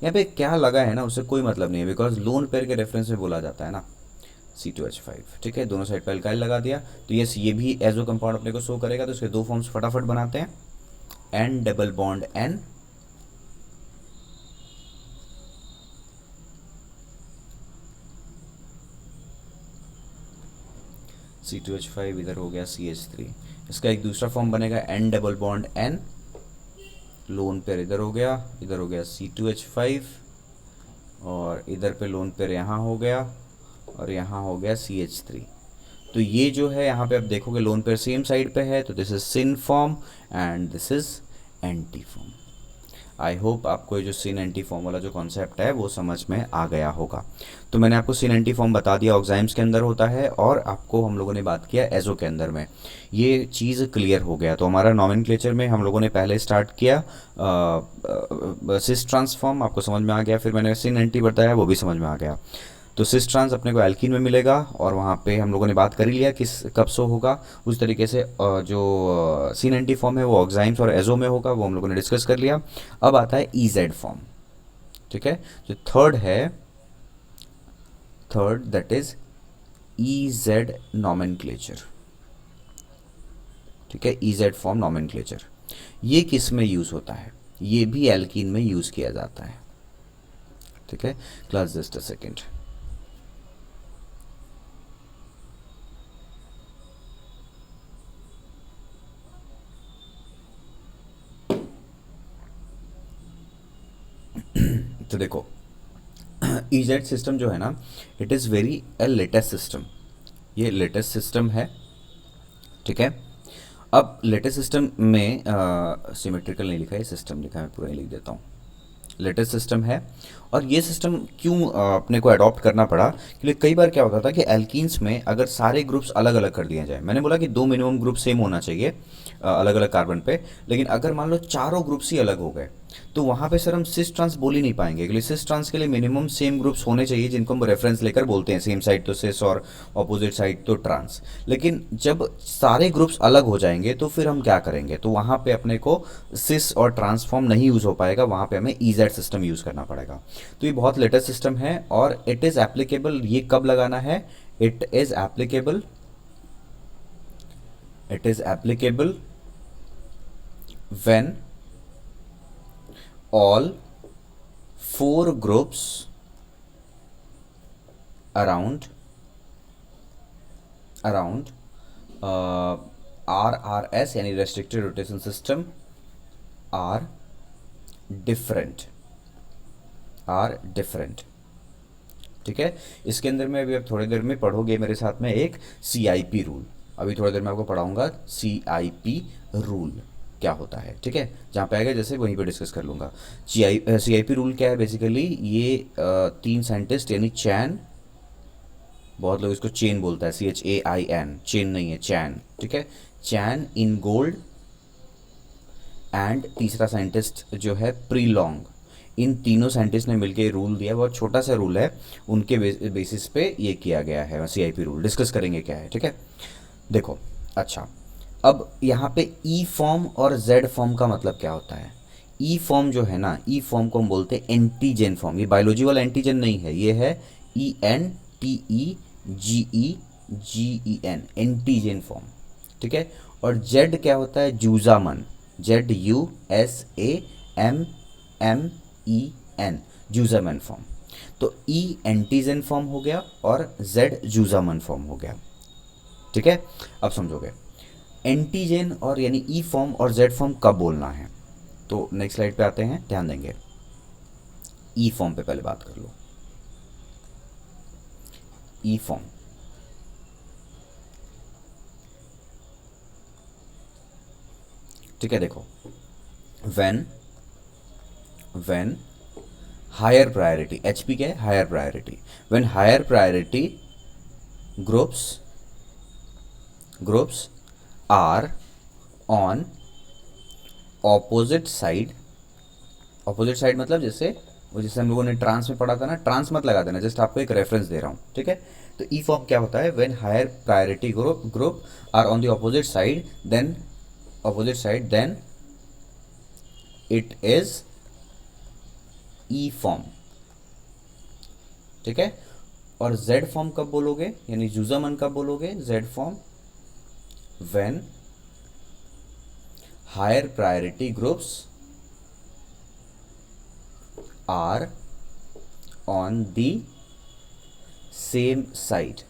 यहाँ पे क्या लगा है ना उससे कोई मतलब नहीं है, बिकॉज लोन पेयर के रेफरेंस में बोला जाता है ना। C2H5, ठीक है, दोनों साइड पर अल्काइल लगा दिया। तो यस, ये भी एजो कंपाउंड अपने को शो करेगा। तो इसके दो फॉर्म्स फटाफट बनाते हैं, N double bond N, C2H5 इधर हो गया CH3। इसका एक दूसरा फॉर्म बनेगा N double bond N, lone pair इधर हो गया C2H5, और इधर पे लोन पेयर यहाँ हो गया, और यहाँ हो गया CH3। तो ये जो है यहाँ पे आप देखोगे लोन पेयर सेम साइड पे है, तो this is syn form and this is anti form. I hope आपको ये जो सिन एंटी फॉर्म वाला जो कॉन्सेप्ट है वो समझ में आ गया होगा। तो मैंने आपको सिन एंटी फॉर्म बता दिया, ऑक्साइम्स के अंदर होता है, और आपको हम लोगों ने बात किया एजो के अंदर में। ये चीज़ क्लियर हो गया। तो हमारा नॉमेनक्लेचर में हम लोगों ने पहले स्टार्ट किया सिस ट्रांसफॉर्म, आपको समझ में आ गया। फिर मैंने सिन एंटी बताया, वो भी समझ में आ गया। तो सिस ट्रांस अपने को एल्कीन में मिलेगा, और वहाँ पे हम लोगों ने बात कर ही लिया किस कब शो होगा। उस तरीके से जो सिन एंटी फॉर्म है वो ऑक्साइम्स और एजो में होगा, वो हम लोगों ने डिस्कस कर लिया। अब आता है EZ फॉर्म, ठीक है। जो third that is EZ nomenclature, ठीक है, EZ फॉर्म नॉमेनक्लेचर। ये किस में यूज़ होता है? ये भी एल्कीन में यूज़ किया जाता है, ठीक है। Class just a second. तो देखो EZ सिस्टम जो है ना, it is very A latest system. ये लेटेस्ट सिस्टम है, ठीक है। अब लेटेस्ट सिस्टम में सिमेट्रिकल नहीं लिखा है, सिस्टम लिखा है, मैं पूरा ही लिख देता हूँ। लेटेस्ट सिस्टम है, और ये सिस्टम क्यों अपने को अडॉप्ट करना पड़ा, क्योंकि कई बार क्या होता था कि एल्कीन्स में अगर सारे ग्रुप्स अलग अलग कर दिए जाए, मैंने बोला कि 2 मिनिमम ग्रुप सेम होना चाहिए अलग अलग कार्बन पे, लेकिन अगर मान लो चारों ग्रुप्स ही अलग हो गए, तो वहाँ पे सर हम सिस ट्रांस बोल ही नहीं पाएंगे, क्योंकि सिस ट्रांस के लिए मिनिमम सेम ग्रुप्स होने चाहिए, जिनको हम रेफरेंस लेकर बोलते हैं, सेम साइड तो सिस और ऑपोजिट साइड तो ट्रांस। लेकिन जब सारे ग्रुप्स अलग हो जाएंगे तो फिर हम क्या करेंगे, तो वहाँ पे अपने को सिस और ट्रांसफॉर्म नहीं यूज़ हो पाएगा, वहाँ पे हमें EZ सिस्टम यूज़ करना पड़ेगा। तो ये बहुत लेटेस्ट सिस्टम है, और इट इज़ एप्लीकेबल। ये कब लगाना है? It is applicable when all 4 groups around RRS यानी restricted rotation system are different, ठीक है। इसके अंदर में अभी आप थोड़ी देर में पढ़ोगे मेरे साथ में एक CIP रूल, अभी थोड़ी देर में आपको पढ़ाऊंगा CIP रूल क्या होता है, ठीक है। जहाँ पे आएगा जैसे वहीं पे डिस्कस कर लूँगा। CIP रूल क्या है बेसिकली, ये 3 साइंटिस्ट यानी चैन, बहुत लोग इसको चेन बोलता है, CHAIN, चेन नहीं है, चैन, ठीक है। चैन, इन गोल्ड, एंड तीसरा साइंटिस्ट जो है प्रीलॉन्ग। इन तीनों साइंटिस्ट ने मिलकर रूल दिया, बहुत छोटा सा रूल है, उनके बेसिस पे ये किया गया है CIP रूल। डिस्कस करेंगे क्या है, ठीक है। देखो, अच्छा, अब यहाँ पे E फॉर्म और Z फॉर्म का मतलब क्या होता है? E फॉर्म जो है ना, E फॉर्म को हम बोलते हैं एंटीजन फॉर्म। ये बायोलॉजी वाला एंटीजन नहीं है, ये है ENTEGEN, एंटीजन फॉर्म, ठीक है। और Z क्या होता है? जूजामन, ZUSAMMEN, जूजामन फॉर्म। तो E एंटीजन फॉर्म हो गया और Z जूजामन फॉर्म हो गया, ठीक है। अब समझोगे एंटीजन और यानी E फॉर्म और Z फॉर्म कब बोलना है। तो नेक्स्ट स्लाइड पे आते हैं, ध्यान देंगे। E फॉर्म पे पहले बात कर लो। E फॉर्म, ठीक है। देखो, व्हेन हायर प्रायोरिटी, HP क्या है? Higher priority. When higher priority groups are on opposite side मतलब जैसे हम लोगों ने ट्रांस में पढ़ा था ना, ट्रांस मत लगा देना, जस्ट आपको एक रेफरेंस दे रहा हूँ, ठीक है। तो E फॉर्म क्या होता है? When higher priority group are on the opposite side then it is E form, ठीक है। और जेड फॉर्म कब बोलोगे, यानी ज़ुज़ामन कब बोलोगे, Z form when higher priority groups are on the same side.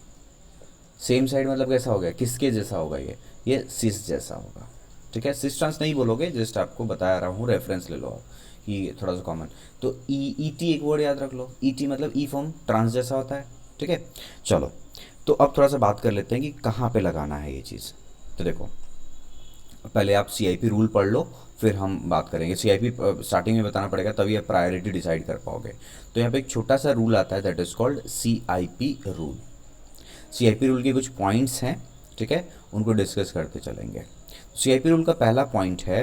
Same side मतलब कैसा हो गया, किसके जैसा होगा, ये सिस जैसा होगा। ठीक है, सिस ट्रांस नहीं बोलोगे, जस्ट आपको बता रहा हूँ, रेफरेंस ले लो आप कि थोड़ा सा कॉमन। तो ई टी एक वर्ड याद रख लो, ई टी मतलब ई फॉर्म ट्रांस जैसा होता है। ठीक है, चलो तो अब थोड़ा सा बात कर लेते हैं कि कहाँ पे लगाना है ये चीज़। तो देखो पहले आप सी आई पी रूल पढ़ लो, फिर हम बात करेंगे। सी आई पी स्टार्टिंग में बताना पड़ेगा, तभी आप प्रायोरिटी डिसाइड कर पाओगे। तो यहाँ पे एक छोटा सा रूल आता है, that is called C I P rule. C I P rule के कुछ पॉइंट्स हैं, ठीक है, उनको डिस्कस करते चलेंगे। सी आई पी रूल का पहला पॉइंट है,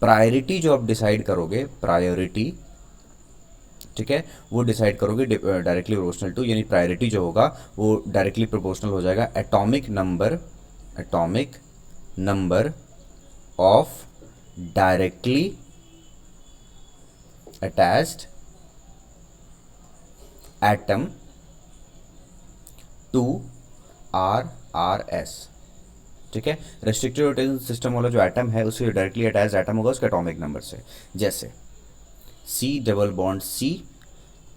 प्रायोरिटी जो आप डिसाइड करोगे, प्रायोरिटी, ठीक है, वो डिसाइड करोगे डायरेक्टली प्रोपोर्शनल टू, यानी प्रायोरिटी जो होगा वो डायरेक्टली प्रोपोर्शनल हो जाएगा atomic number of directly attached atom to R S. ठीक है, रेस्ट्रिक्टेड रोटेशन सिस्टम वाला जो एटम है उससे डायरेक्टली अटैच एटम होगा उसके एटॉमिक नंबर से। जैसे C double bond C,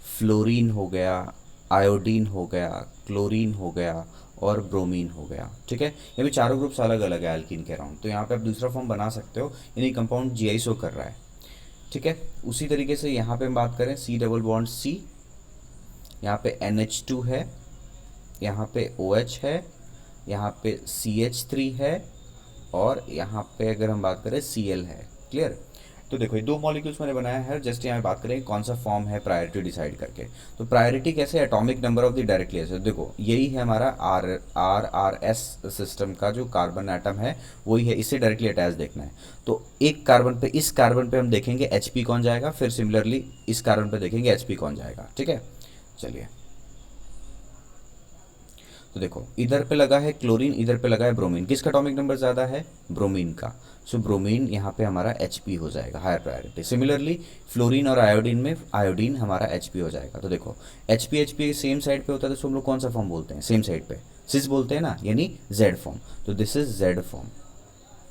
fluorine हो गया, आयोडीन हो गया, क्लोरीन हो गया और ब्रोमीन हो गया। ठीक है, ये भी चारों ग्रुप्स अलग अलग है एल्कीन के अराउंड। तो यहाँ पे आप दूसरा फॉर्म बना सकते हो, यानी कंपाउंड जीआई शो कर रहा है। ठीक है, उसी तरीके से यहाँ पे हम बात करें, सी डबल बॉन्ड सी, यहाँ पे NH2 है, यहाँ पे OH है, यहाँ पे CH3 है और यहाँ पे अगर हम बात करें Cl है। क्लियर? तो देखो ये दो मॉलिक्यूल्स मैंने बनाया है, जस्ट यहाँ बात करें कौन सा फॉर्म है प्रायोरिटी डिसाइड करके। तो प्रायोरिटी कैसे, atomic number of the directly acid. देखो यही है हमारा आर एस सिस्टम का जो कार्बन एटम है वही है, इससे डायरेक्टली अटैच देखना है। तो एक कार्बन पे, इस कार्बन पे हम देखेंगे HP कौन जाएगा, फिर सिमिलरली इस कार्बन पे देखेंगे HP कौन जाएगा। ठीक है, चलिए तो देखो इधर पे लगा है क्लोरीन, इधर पे लगा है ब्रोमीन, किसका एटॉमिक नंबर ज़्यादा है, ब्रोमीन का। सो ब्रोमीन यहाँ पे हमारा HP हो जाएगा, हायर प्रायोरिटी। सिमिलरली फ्लोरीन और आयोडीन में आयोडीन हमारा HP हो जाएगा। तो देखो HP सेम साइड पे होता है तो हम लोग कौन सा फॉर्म बोलते हैं, सेम साइड पे सिस बोलते हैं ना, यानी Z फॉर्म। तो this is Z form.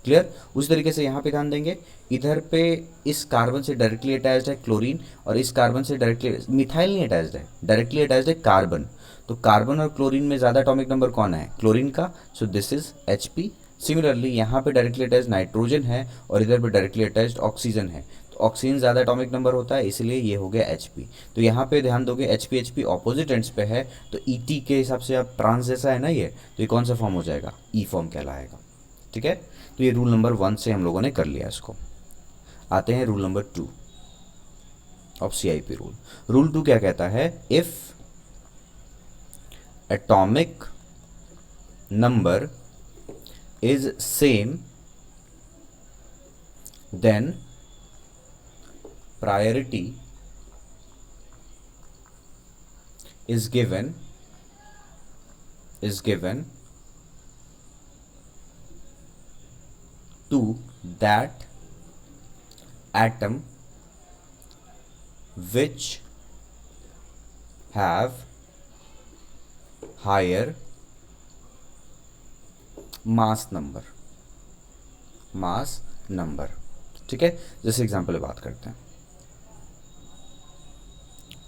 Clear? उसी तरीके से यहाँ पे ध्यान देंगे, इधर पे इस कार्बन से डायरेक्टली अटैच्ड है क्लोरीन और इस कार्बन से डायरेक्टली, मिथाइल नहीं अटैच्ड है, डायरेक्टली अटैच्ड है कार्बन। तो कार्बन और क्लोरीन में ज़्यादा एटॉमिक नंबर कौन है, क्लोरीन का। सो दिस इज HP। सिमिलरली यहाँ पे डायरेक्टली अटैच्ड नाइट्रोजन है और इधर पे डायरेक्टली अटैच्ड ऑक्सीजन है। तो ऑक्सीजन ज़्यादा एटॉमिक नंबर होता है, इसलिए ये हो गया HP। तो यहाँ पे ध्यान दोगे HP ऑपोजिट एंड्स पे है, तो ET के हिसाब से आप ट्रांस जैसा है ना ये, तो ये कौन सा फॉर्म हो जाएगा, E फॉर्म कहलाएगा। ठीक है, तो ये रूल नंबर 1 से हम लोगों ने कर लिया इसको। आते हैं rule number 2 of CIP rule. Rule 2 क्या कहता है, if atomic number is same then priority is given to that atom which have higher mass number। ठीक है, जैसे एग्जांपल बात करते हैं,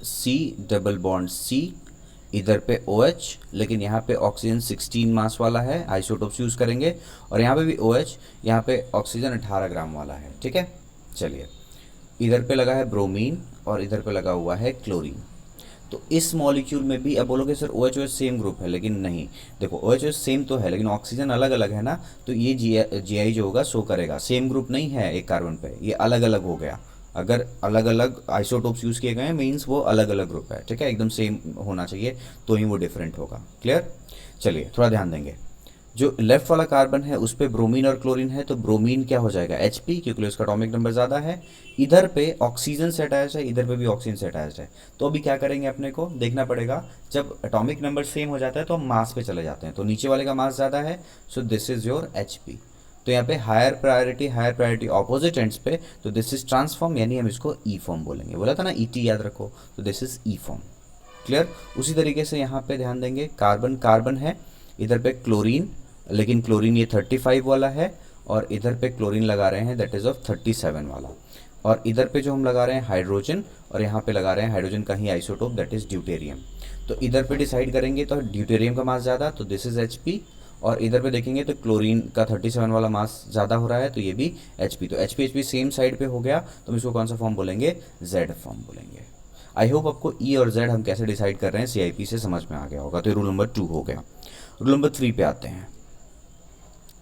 C डबल बॉन्ड C, इधर पे OH, लेकिन यहाँ पे ऑक्सीजन 16 मास वाला है, आइसोटोप्स यूज़ करेंगे, और यहाँ पे भी OH, यहाँ पे ऑक्सीजन 18 ग्राम वाला है। ठीक है, चलिए इधर पे लगा है ब्रोमीन और इधर पे लगा हुआ है क्लोरीन। तो इस मॉलिक्यूल में भी अब बोलोगे सर OH सेम ग्रुप है, लेकिन नहीं। देखो OH सेम तो है लेकिन ऑक्सीजन अलग अलग है ना, तो ये GI जो होगा शो करेगा, सेम ग्रुप नहीं है एक कार्बन पे, ये अलग अलग हो गया। अगर अलग अलग आइसोटोप्स यूज़ किए गए हैं मीन्स वो अलग अलग ग्रुप है। ठीक है, एकदम सेम होना चाहिए तो ही वो डिफरेंट होगा। क्लियर? चलिए थोड़ा ध्यान देंगे, जो लेफ्ट वाला कार्बन है उस पर ब्रोमीन और क्लोरीन है, तो ब्रोमीन क्या हो जाएगा, HP, क्योंकि उसका एटॉमिक नंबर ज़्यादा है। इधर पे ऑक्सीजन से अटैच है, इधर पे भी ऑक्सीजन से अटैच है। तो अभी क्या करेंगे, अपने को देखना पड़ेगा, जब एटॉमिक नंबर सेम हो जाता है तो हम मास पे चले जाते हैं, तो नीचे वाले का मास ज़्यादा है, सो दिस इज योर HP। तो यहाँ पे हायर प्रायोरिटी ऑपोजिट एंड्स पे, तो दिस इज ट्रांसफॉर्म, यानी हम इसको E फॉर्म बोलेंगे। बोला था ना ET याद रखो, तो this is E form. Clear. उसी तरीके से यहाँ पे ध्यान देंगे, कार्बन कार्बन है, इधर पे क्लोरीन, लेकिन क्लोरीन ये 35 वाला है, और इधर पे क्लोरीन लगा रहे हैं दैट इज़ ऑफ 37 वाला, और इधर पे जो हम लगा रहे हैं हाइड्रोजन, और यहाँ पे लगा रहे हैं हाइड्रोजन का ही आइसोटोप दैट इज़ ड्यूटेरियम। तो इधर पे डिसाइड करेंगे तो ड्यूटेरियम का मास ज़्यादा, तो दिस इज़ Hp, और इधर पे देखेंगे तो क्लोरीन का 37 वाला मास ज़्यादा हो रहा है, तो ये भी Hp। तो Hp सेम साइड पे हो गया, तो हम इसको कौन सा फॉर्म बोलेंगे, Z फॉर्म बोलेंगे। आई होप आपको E और Z हम कैसे डिसाइड कर रहे हैं CIP से समझ में आ गया होगा। तो ये रूल नंबर 2 हो गया। रूल नंबर 3 पे आते हैं,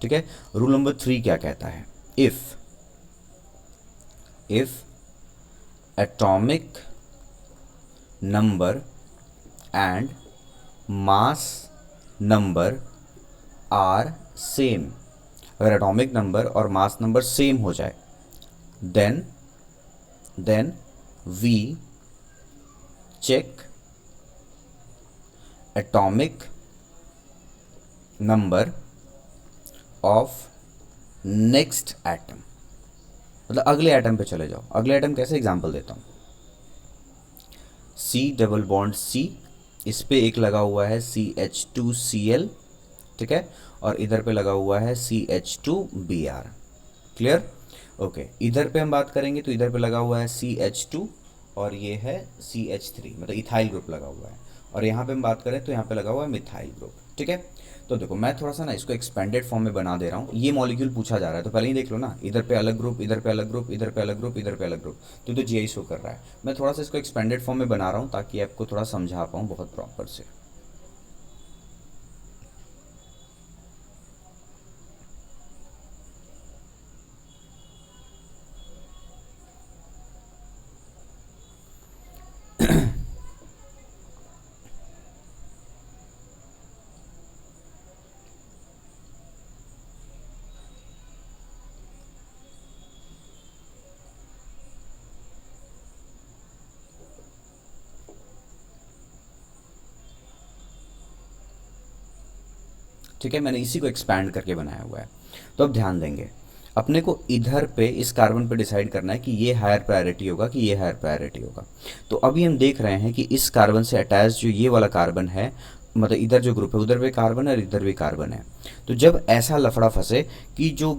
ठीक है। रूल नंबर 3 क्या कहता है, if atomic number and mass number are same, अगर एटॉमिक नंबर और मास नंबर सेम हो जाए, then we check atomic number of next atom. मतलब अगले एटम पे चले जाओ। अगले एटम कैसे, एग्जांपल देता हूँ, C डबल बॉन्ड C, इस पे एक लगा हुआ है CH2Cl, ठीक है, और इधर पे लगा हुआ है CH2Br, क्लियर, ओके। इधर पे हम बात करेंगे तो इधर पे लगा हुआ है CH2 और ये है CH3, मतलब इथाइल ग्रुप लगा हुआ है, और यहाँ पे हम बात करें तो यहाँ पे लगा हुआ है मिथाइल ग्रुप, ठीक है। तो देखो मैं थोड़ा सा ना इसको एक्सपेंडेड फॉर्म में बना दे रहा हूँ, ये मॉलिक्यूल पूछा जा रहा है तो पहले ही देख लो ना, इधर पे अलग ग्रुप, इधर पे अलग ग्रुप, इधर पे अलग ग्रुप, इधर पे अलग ग्रुप, तो GI शो कर रहा है। मैं थोड़ा सा इसको एक्सपेंडेड फॉर्म में बना रहा हूँ ताकि आपको थोड़ा समझा पाऊँ बहुत प्रॉपर से। ठीक है, मैंने इसी को एक्सपैंड करके बनाया हुआ है। तो अब ध्यान देंगे, अपने को इधर पे इस कार्बन पे डिसाइड करना है कि ये हायर प्रायोरिटी होगा कि ये हायर प्रायोरिटी होगा। तो अभी हम देख रहे हैं कि इस कार्बन से अटैच जो ये वाला कार्बन है, मतलब इधर जो ग्रुप है उधर भी कार्बन है और इधर भी कार्बन है। तो जब ऐसा लफड़ा फंसे कि जो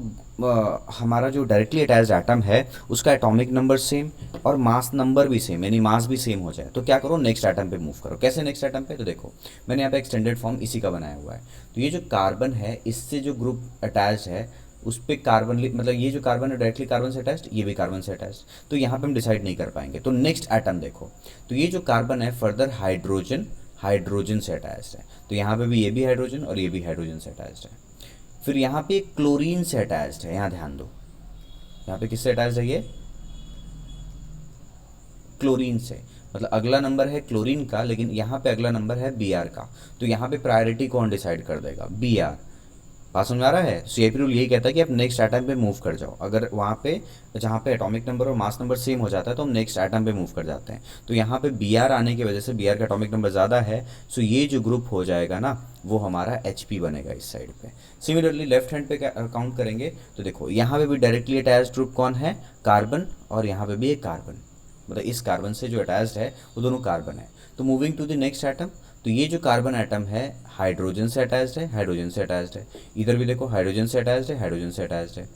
हमारा जो डायरेक्टली अटैच्ड एटम है उसका एटॉमिक नंबर सेम और मास नंबर भी सेम, यानी मास भी सेम हो जाए, तो क्या करो, नेक्स्ट एटम पे मूव करो। कैसे नेक्स्ट एटम पे, तो देखो मैंने यहाँ पे एक्सटेंडेड फॉर्म इसी का बनाया हुआ है। तो ये जो कार्बन है इससे जो ग्रुप अटैच है उस पर कार्बन, मतलब ये जो कार्बन है डायरेक्टली कार्बन से अटैच्ड, ये भी कार्बन से अटैच्ड, तो यहाँ पे हम डिसाइड नहीं कर पाएंगे। तो नेक्स्ट एटम देखो, तो ये जो कार्बन है फर्दर हाइड्रोजन से अटैच्ड है, तो यहाँ पे भी ये भी हाइड्रोजन और ये भी हाइड्रोजन से अटैच्ड है। फिर यहाँ पे क्लोरीन से अटैच्ड है, यहाँ ध्यान दो, यहाँ पे किससे अटैच्ड है, ये क्लोरीन से, मतलब अगला नंबर है क्लोरीन का, लेकिन यहाँ पे अगला नंबर है Br का। तो यहाँ पे प्रायोरिटी कौन डिसाइड कर देगा, Br। बात समझ आ रहा है। CIP रूल यही कहता है कि आप नेक्स्ट एटम पे मूव कर जाओ, अगर वहाँ पे जहाँ पे एटॉमिक नंबर और मास नंबर सेम हो जाता है तो हम नेक्स्ट एटम पे मूव कर जाते हैं। तो यहाँ पे Br आने की वजह से, Br का एटॉमिक नंबर ज़्यादा है, सो ये जो ग्रुप हो जाएगा ना वो हमारा Hp बनेगा इस साइड पे। सिमिलरली लेफ्ट हैंड पे काउंट करेंगे तो देखो यहाँ पे भी डायरेक्टली अटैच्ड ग्रुप कौन है, कार्बन, और यहाँ पे भी एक कार्बन, मतलब इस कार्बन से जो अटैच्ड है वो दोनों कार्बन है। तो moving to the next atom, तो ये जो कार्बन एटम है हाइड्रोजन से अटैच्ड है, हाइड्रोजन से अटैच्ड है, इधर भी देखो हाइड्रोजन से अटैच्ड है, हाइड्रोजन से अटैच्ड है।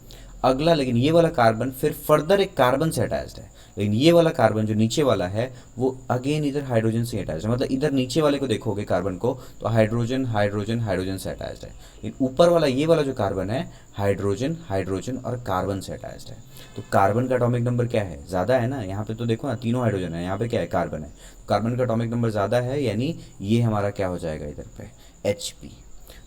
अगला, लेकिन ये वाला कार्बन फिर फर्दर एक कार्बन से अटैच्ड है, लेकिन ये वाला कार्बन जो नीचे वाला है वो अगेन इधर हाइड्रोजन से अटैच्ड है, मतलब इधर नीचे वाले को देखोगे कार्बन को तो हाइड्रोजन हाइड्रोजन हाइड्रोजन से अटैच्ड है, लेकिन ऊपर वाला ये वाला जो कार्बन है हाइड्रोजन हाइड्रोजन और कार्बन से अटैच्ड है। तो कार्बन का एटॉमिक नंबर क्या है, ज़्यादा है ना, यहाँ पे तो देखो ना तीनों हाइड्रोजन है, यहाँ पे क्या है, कार्बन है, कार्बन का एटॉमिक नंबर ज़्यादा है, यानी ये हमारा क्या हो जाएगा इधर पे, Hp।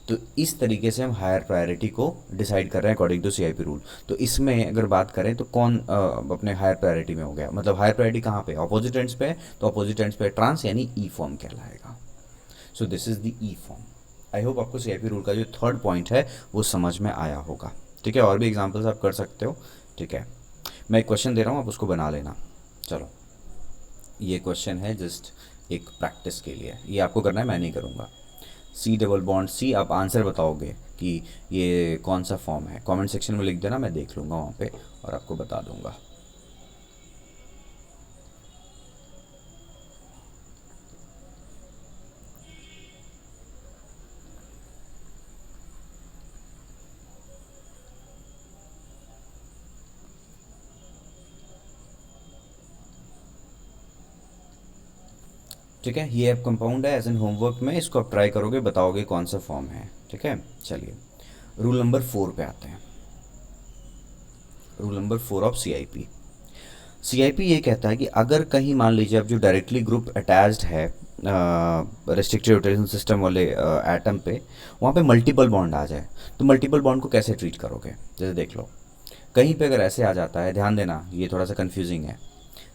तो इस तरीके से हम हायर प्रायोरिटी को डिसाइड कर रहे हैं अकॉर्डिंग टू CIP रूल। तो इसमें अगर बात करें तो कौन अपने हायर प्रायोरिटी में हो गया, मतलब हायर प्रायोरिटी कहाँ पे, ऑपोजिट एंड्स पे है, तो ऑपोजिट एंड्स पे ट्रांस यानी E फॉर्म कहलाएगा। सो this is the E form. I hope आपको CIP रूल का जो थर्ड पॉइंट है वो समझ में आया होगा, ठीक है। और भी एग्जाम्पल्स आप कर सकते हो, ठीक है। मैं एक क्वेश्चन दे रहा हूँ, आप उसको बना लेना। चलो ये क्वेश्चन है जस्ट एक प्रैक्टिस के लिए, ये आपको करना है, मैं नहीं करूँगा। C डबल बॉन्ड C, आप आंसर बताओगे कि ये कौन सा फॉर्म है, कमेंट सेक्शन में लिख देना, मैं देख लूँगा वहाँ पे और आपको बता दूँगा। ठीक है, ये अब कंपाउंड है एज एन होमवर्क में, इसको आप ट्राई करोगे, बताओगे कौन सा फॉर्म है। ठीक है, चलिए रूल नंबर 4 पे आते हैं। Rule number 4 of CIP. CIP ये कहता है कि अगर कहीं मान लीजिए अब जो डायरेक्टली ग्रुप अटैच्ड है रेस्ट्रिक्टेड रोटेशन सिस्टम वाले एटम पे, वहाँ पे मल्टीपल बॉन्ड आ जाए, तो मल्टीपल बॉन्ड को कैसे ट्रीट करोगे। जैसे देख लो, कहीं पे अगर ऐसे आ जाता है, ध्यान देना ये थोड़ा सा कंफ्यूजिंग है,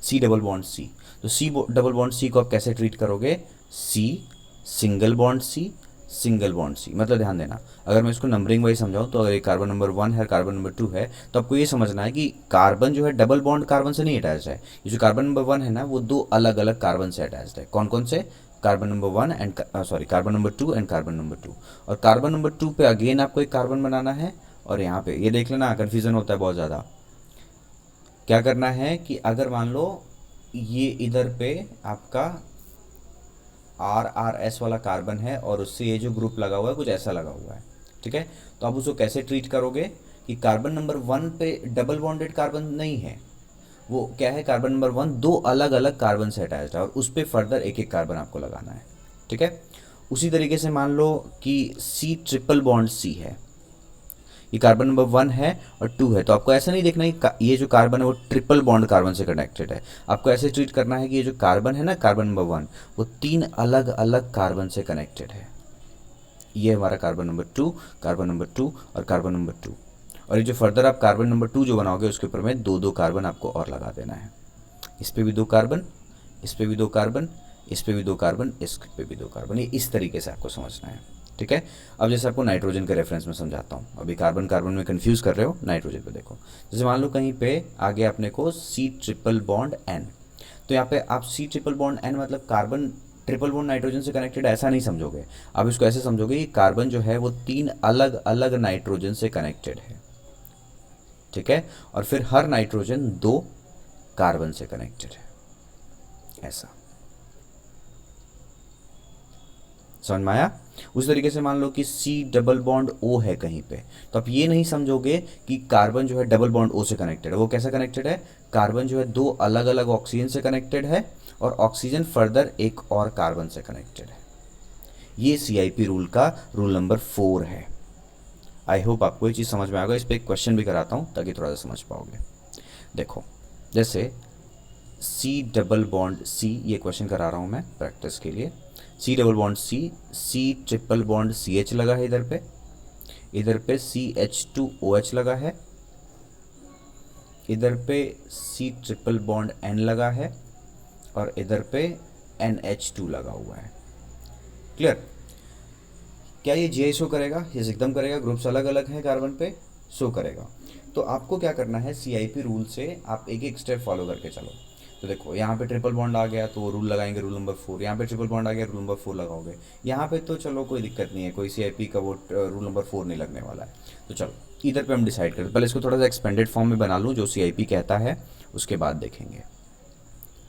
सी डबल बॉन्ड सी, तो सी डबल बॉन्ड सी को आप कैसे ट्रीट करोगे, C single bond C single bond C. मतलब ध्यान देना, अगर मैं इसको नंबरिंग वाइज समझाऊं तो अगर ये कार्बन नंबर 1 है, कार्बन नंबर 2 है, तो आपको ये समझना है कि कार्बन जो है डबल बॉन्ड कार्बन से नहीं अटैच है। ये जो कार्बन नंबर 1 है ना, वो दो अलग अलग कार्बन से अटैच्ड है। कौन कौन से, carbon number 1 and carbon number 2 and carbon number 2। और कार्बन नंबर 2 पे अगेन आपको एक कार्बन बनाना है, और यहाँ पे ये देख लेना, कन्फ्यूजन होता है बहुत ज़्यादा। क्या करना है कि अगर मान लो ये इधर पे आपका RRS वाला कार्बन है और उससे ये जो ग्रुप लगा हुआ है कुछ ऐसा लगा हुआ है, ठीक है, तो आप उसको कैसे ट्रीट करोगे कि कार्बन नंबर 1 पे डबल बॉन्डेड कार्बन नहीं है, वो क्या है, कार्बन नंबर 1 दो अलग अलग कार्बन से अटैच्ड है और उस पर फर्दर एक एक कार्बन आपको लगाना है। ठीक है, उसी तरीके से मान लो कि C ट्रिपल बॉन्ड C है, ये कार्बन नंबर 1 है और 2 है, तो आपको ऐसा नहीं देखना कि ये जो कार्बन है वो ट्रिपल बॉन्ड कार्बन से कनेक्टेड है। आपको ऐसे ट्रीट करना है कि ये जो कार्बन है ना, कार्बन नंबर 1, वो 3 अलग अलग कार्बन से कनेक्टेड है। ये हमारा कार्बन नंबर 2, कार्बन नंबर 2 और कार्बन नंबर 2। और ये जो फर्दर आप कार्बन नंबर 2 जो बनाओगे उसके ऊपर में दो दो कार्बन आपको और लगा देना है। इस पर भी 2 कार्बन, इस पर भी 2 कार्बन, इस पर भी 2 कार्बन, इस पर भी 2 कार्बन। ये इस तरीके से आपको समझना है। ठीक है, अब जैसे आपको नाइट्रोजन के रेफरेंस में समझाता हूँ, अभी कार्बन कार्बन में कंफ्यूज कर रहे हो, नाइट्रोजन पे देखो। जैसे मान लो कहीं पे आगे अपने को C ट्रिपल बॉन्ड N, तो यहाँ पे आप C ट्रिपल बॉन्ड N मतलब कार्बन ट्रिपल बॉन्ड नाइट्रोजन से कनेक्टेड, ऐसा नहीं समझोगे। आप इसको ऐसे समझोगे कि कार्बन जो है वो 3 अलग अलग नाइट्रोजन से कनेक्टेड है। ठीक है, और फिर हर नाइट्रोजन 2 कार्बन से कनेक्टेड है, ऐसा समझ में आया। उस तरीके से मान लो कि C डबल बॉन्ड O है कहीं पे, तो आप ये नहीं समझोगे कि कार्बन जो है डबल बॉन्ड O से कनेक्टेड है। वो कैसा कनेक्टेड है, कार्बन जो है 2 अलग अलग ऑक्सीजन से कनेक्टेड है और ऑक्सीजन फर्दर एक और कार्बन से कनेक्टेड है। ये CIP रूल का रूल नंबर 4 है। आई होप आपको ये चीज़ समझ में आएगा। इस पर एक क्वेश्चन भी कराता हूँ ताकि थोड़ा सा समझ पाओगे। देखो, जैसे C डबल बॉन्ड C, ये क्वेश्चन करा रहा हूँ मैं प्रैक्टिस के लिए। C double bond C, C triple bond CH लगा है इधर पे CH2OH लगा है, इधर पे C ट्रिपल बॉन्ड N लगा है और इधर पे NH2 लगा हुआ है। क्लियर। क्या ये GI शो करेगा, ये एकदम करेगा, ग्रुप्स अलग अलग हैं कार्बन पे, शो करेगा। तो आपको क्या करना है, CIP रूल से आप एक एक स्टेप फॉलो करके चलो। तो देखो, यहाँ पे ट्रिपल बॉन्ड आ गया तो वो रूल लगाएंगे, रूल नंबर 4। यहाँ पे ट्रिपल बॉन्ड आ गया, रूल नंबर 4 लगाओगे। यहाँ पे तो चलो कोई दिक्कत नहीं है, कोई CIP का वो रूल नंबर 4 नहीं लगने वाला है। तो चलो इधर पे हम डिसाइड करते, पहले इसको थोड़ा सा एक्सपेंडेड फॉर्म में बना लूँ जो CIP कहता है, उसके बाद देखेंगे।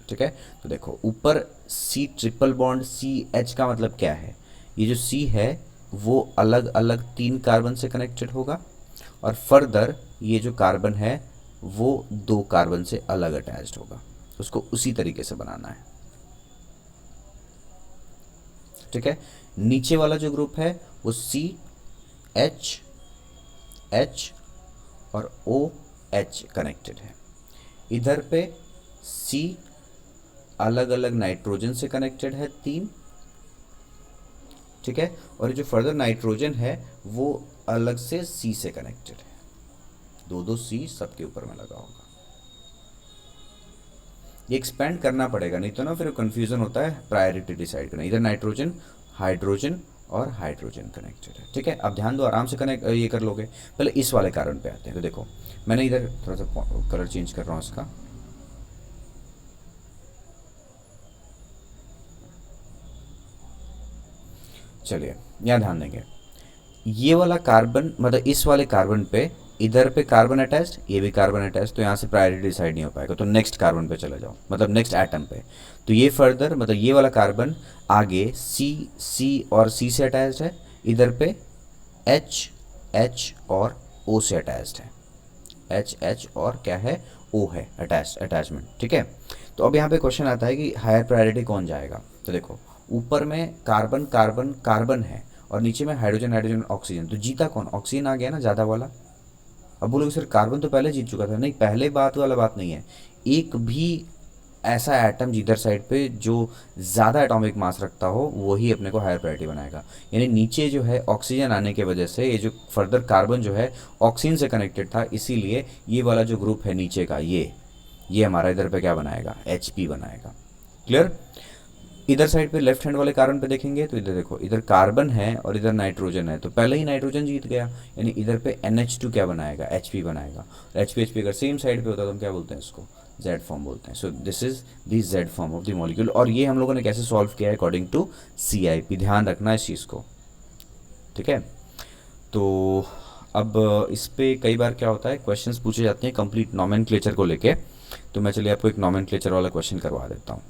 ठीक है, तो देखो ऊपर C ट्रिपल बॉन्ड CH का मतलब क्या है, ये जो C है वो अलग अलग 3 कार्बन से कनेक्टेड होगा और फर्दर ये जो कार्बन है वो 2 कार्बन से अलग अटैच्ड होगा। उसको उसी तरीके से बनाना है। ठीक है, नीचे वाला जो ग्रुप है वो C H H और OH कनेक्टेड है। इधर पे C अलग अलग नाइट्रोजन से कनेक्टेड है 3। ठीक है, और ये जो फर्दर नाइट्रोजन है वो अलग से C से कनेक्टेड है, 2 C सबके ऊपर में लगा होगा। ये एक्सपेंड करना पड़ेगा, नहीं तो ना फिर कंफ्यूजन होता है प्रायोरिटी डिसाइड करना। इधर नाइट्रोजन, हाइड्रोजन और हाइड्रोजन कनेक्टेड है। ठीक है, अब ध्यान दो, आराम से कनेक्ट ये कर लोगे। पहले इस वाले कार्बन पे आते हैं। तो देखो, मैंने इधर थोड़ा सा कलर चेंज कर रहा हूँ इसका। चलिए यहाँ ध्यान देंगे, ये वाला कार्बन मतलब इस वाले कार्बन पे इधर पे कार्बन अटैच्ड, ये भी कार्बन अटैच्ड, तो यहाँ से प्रायोरिटी डिसाइड नहीं हो पाएगा। तो नेक्स्ट कार्बन पे चले जाओ, मतलब नेक्स्ट एटम पे। तो ये फर्दर मतलब ये वाला कार्बन आगे C और C से अटैच्ड है, इधर पे H और O से अटैच्ड है। H और क्या है, O है, अटैचमेंट। ठीक है, तो अब यहाँ पे क्वेश्चन आता है कि हायर प्रायोरिटी कौन जाएगा। तो देखो ऊपर में कार्बन कार्बन कार्बन है और नीचे में हाइड्रोजन हाइड्रोजन ऑक्सीजन, तो जीता कौन? ऑक्सीजन आ गया ना ज़्यादा वाला। अब बोलोगे सर कार्बन तो पहले जीत चुका था, नहीं पहले बात वाला बात नहीं है, एक भी ऐसा एटम जिधर साइड पे जो ज़्यादा एटॉमिक मास रखता हो वही अपने को हायर प्रायोरिटी बनाएगा। यानी नीचे जो है ऑक्सीजन आने के वजह से ये जो फर्दर कार्बन जो है ऑक्सीजन से कनेक्टेड था, इसीलिए ये वाला जो ग्रुप है नीचे का ये हमारा इधर पे क्या बनाएगा? HP बनाएगा। क्लियर? इधर साइड पे लेफ्ट हैंड वाले कार्बन पे देखेंगे तो इधर देखो, इधर कार्बन है और इधर नाइट्रोजन है, तो पहले ही नाइट्रोजन जीत गया, यानी इधर पे NH2 क्या बनाएगा? HP बनाएगा। HP अगर सेम साइड पे होता तो हम क्या बोलते हैं इसको? Z फॉर्म बोलते हैं। So this is the Z form of the molecule. और ये हम लोगों ने कैसे सॉल्व किया है? According to CIP। ध्यान रखना इस चीज़ को, ठीक है। तो अब इस पे कई बार क्या होता है, क्वेश्चंस पूछे जाते हैं कंप्लीट नॉमेनक्लेचर को लेके, तो मैं चलिए आपको एक नॉमेनक्लेचर वाला क्वेश्चन करवा देता हूँ।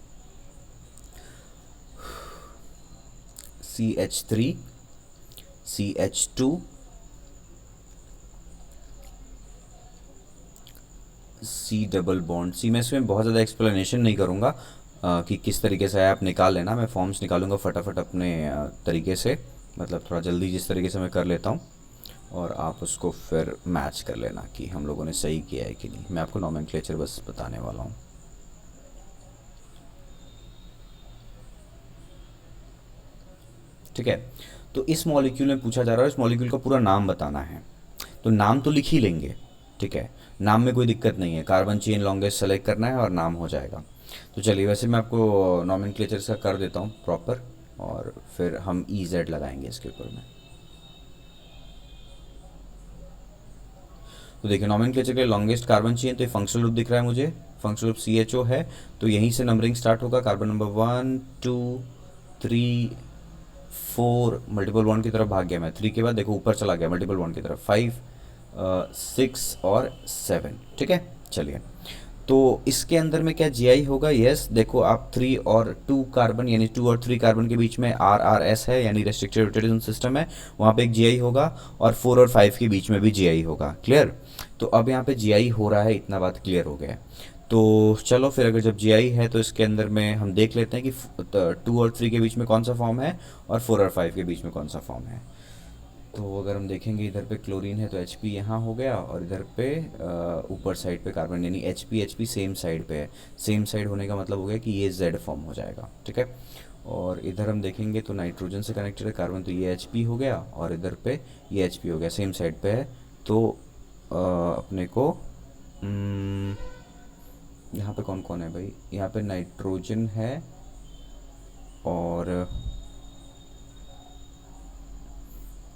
CH3 CH2 C double bond C। मैं इसमें बहुत ज़्यादा एक्सप्लेनेशन नहीं करूँगा कि किस तरीके से आप निकाल लेना, मैं फॉर्म्स निकालूंगा फटाफट अपने तरीके से, मतलब थोड़ा जल्दी जिस तरीके से मैं कर लेता हूँ, और आप उसको फिर मैच कर लेना कि हम लोगों ने सही किया है कि नहीं। मैं आपको नॉमेनक्लेचर बस बताने वाला हूँ। ठीक है, तो इस मॉलिक्यूल में पूछा जा रहा है, इस मॉलिक्यूल का पूरा नाम बताना है, तो नाम तो लिख ही लेंगे, ठीक है, नाम में कोई दिक्कत नहीं है, कार्बन चेन लॉन्गेस्ट सेलेक्ट करना है और नाम हो जाएगा। तो चलिए वैसे मैं आपको नॉमेनक्लेचर सा कर देता हूँ प्रॉपर, और फिर हम EZ लगाएंगे इसके ऊपर में। तो देखिए नॉमेनक्लेचर के लिए लॉन्गेस्ट कार्बन चेन, तो ये फंक्शनल ग्रुप दिख रहा है मुझे, फंक्शनल ग्रुप CHO है, तो यहीं से नंबरिंग स्टार्ट होगा, कार्बन नंबर 1 2 3 4, मल्टीपल बॉन्ड की तरफ भाग गया मैं, 3 के बाद देखो ऊपर चला गया मल्टीपल बॉन्ड की तरफ, 5 6 और 7, ठीक है। चलिए तो इसके अंदर में क्या GI होगा? यस, देखो आप 3 और 2 कार्बन, यानी 2 और 3 कार्बन के बीच में RRS है, यानी रेस्ट्रिक्टेड रोटेशन सिस्टम है, वहाँ पे एक GI होगा, और 4 और 5 के बीच में भी GI होगा। क्लियर? तो अब यहाँ पे GI हो रहा है, इतना बात क्लियर हो गया है। तो चलो फिर अगर जब GI है तो इसके अंदर में हम देख लेते हैं कि 2 और 3 के बीच में कौन सा फॉर्म है और 4 और 5 के बीच में कौन सा फॉर्म है। तो अगर हम देखेंगे इधर पे क्लोरीन है तो HP यहाँ हो गया, और इधर पे ऊपर साइड पे कार्बन, यानी HP सेम साइड पे है, सेम साइड होने का मतलब हो गया कि ये Z फॉर्म हो जाएगा, ठीक है। और इधर हम देखेंगे तो नाइट्रोजन से कनेक्टेड है कार्बन, तो ये HP हो गया, और इधर पे ये HP हो गया, सेम साइड पे है। तो अपने को यहाँ पे कौन कौन है भाई? यहाँ पे नाइट्रोजन है, और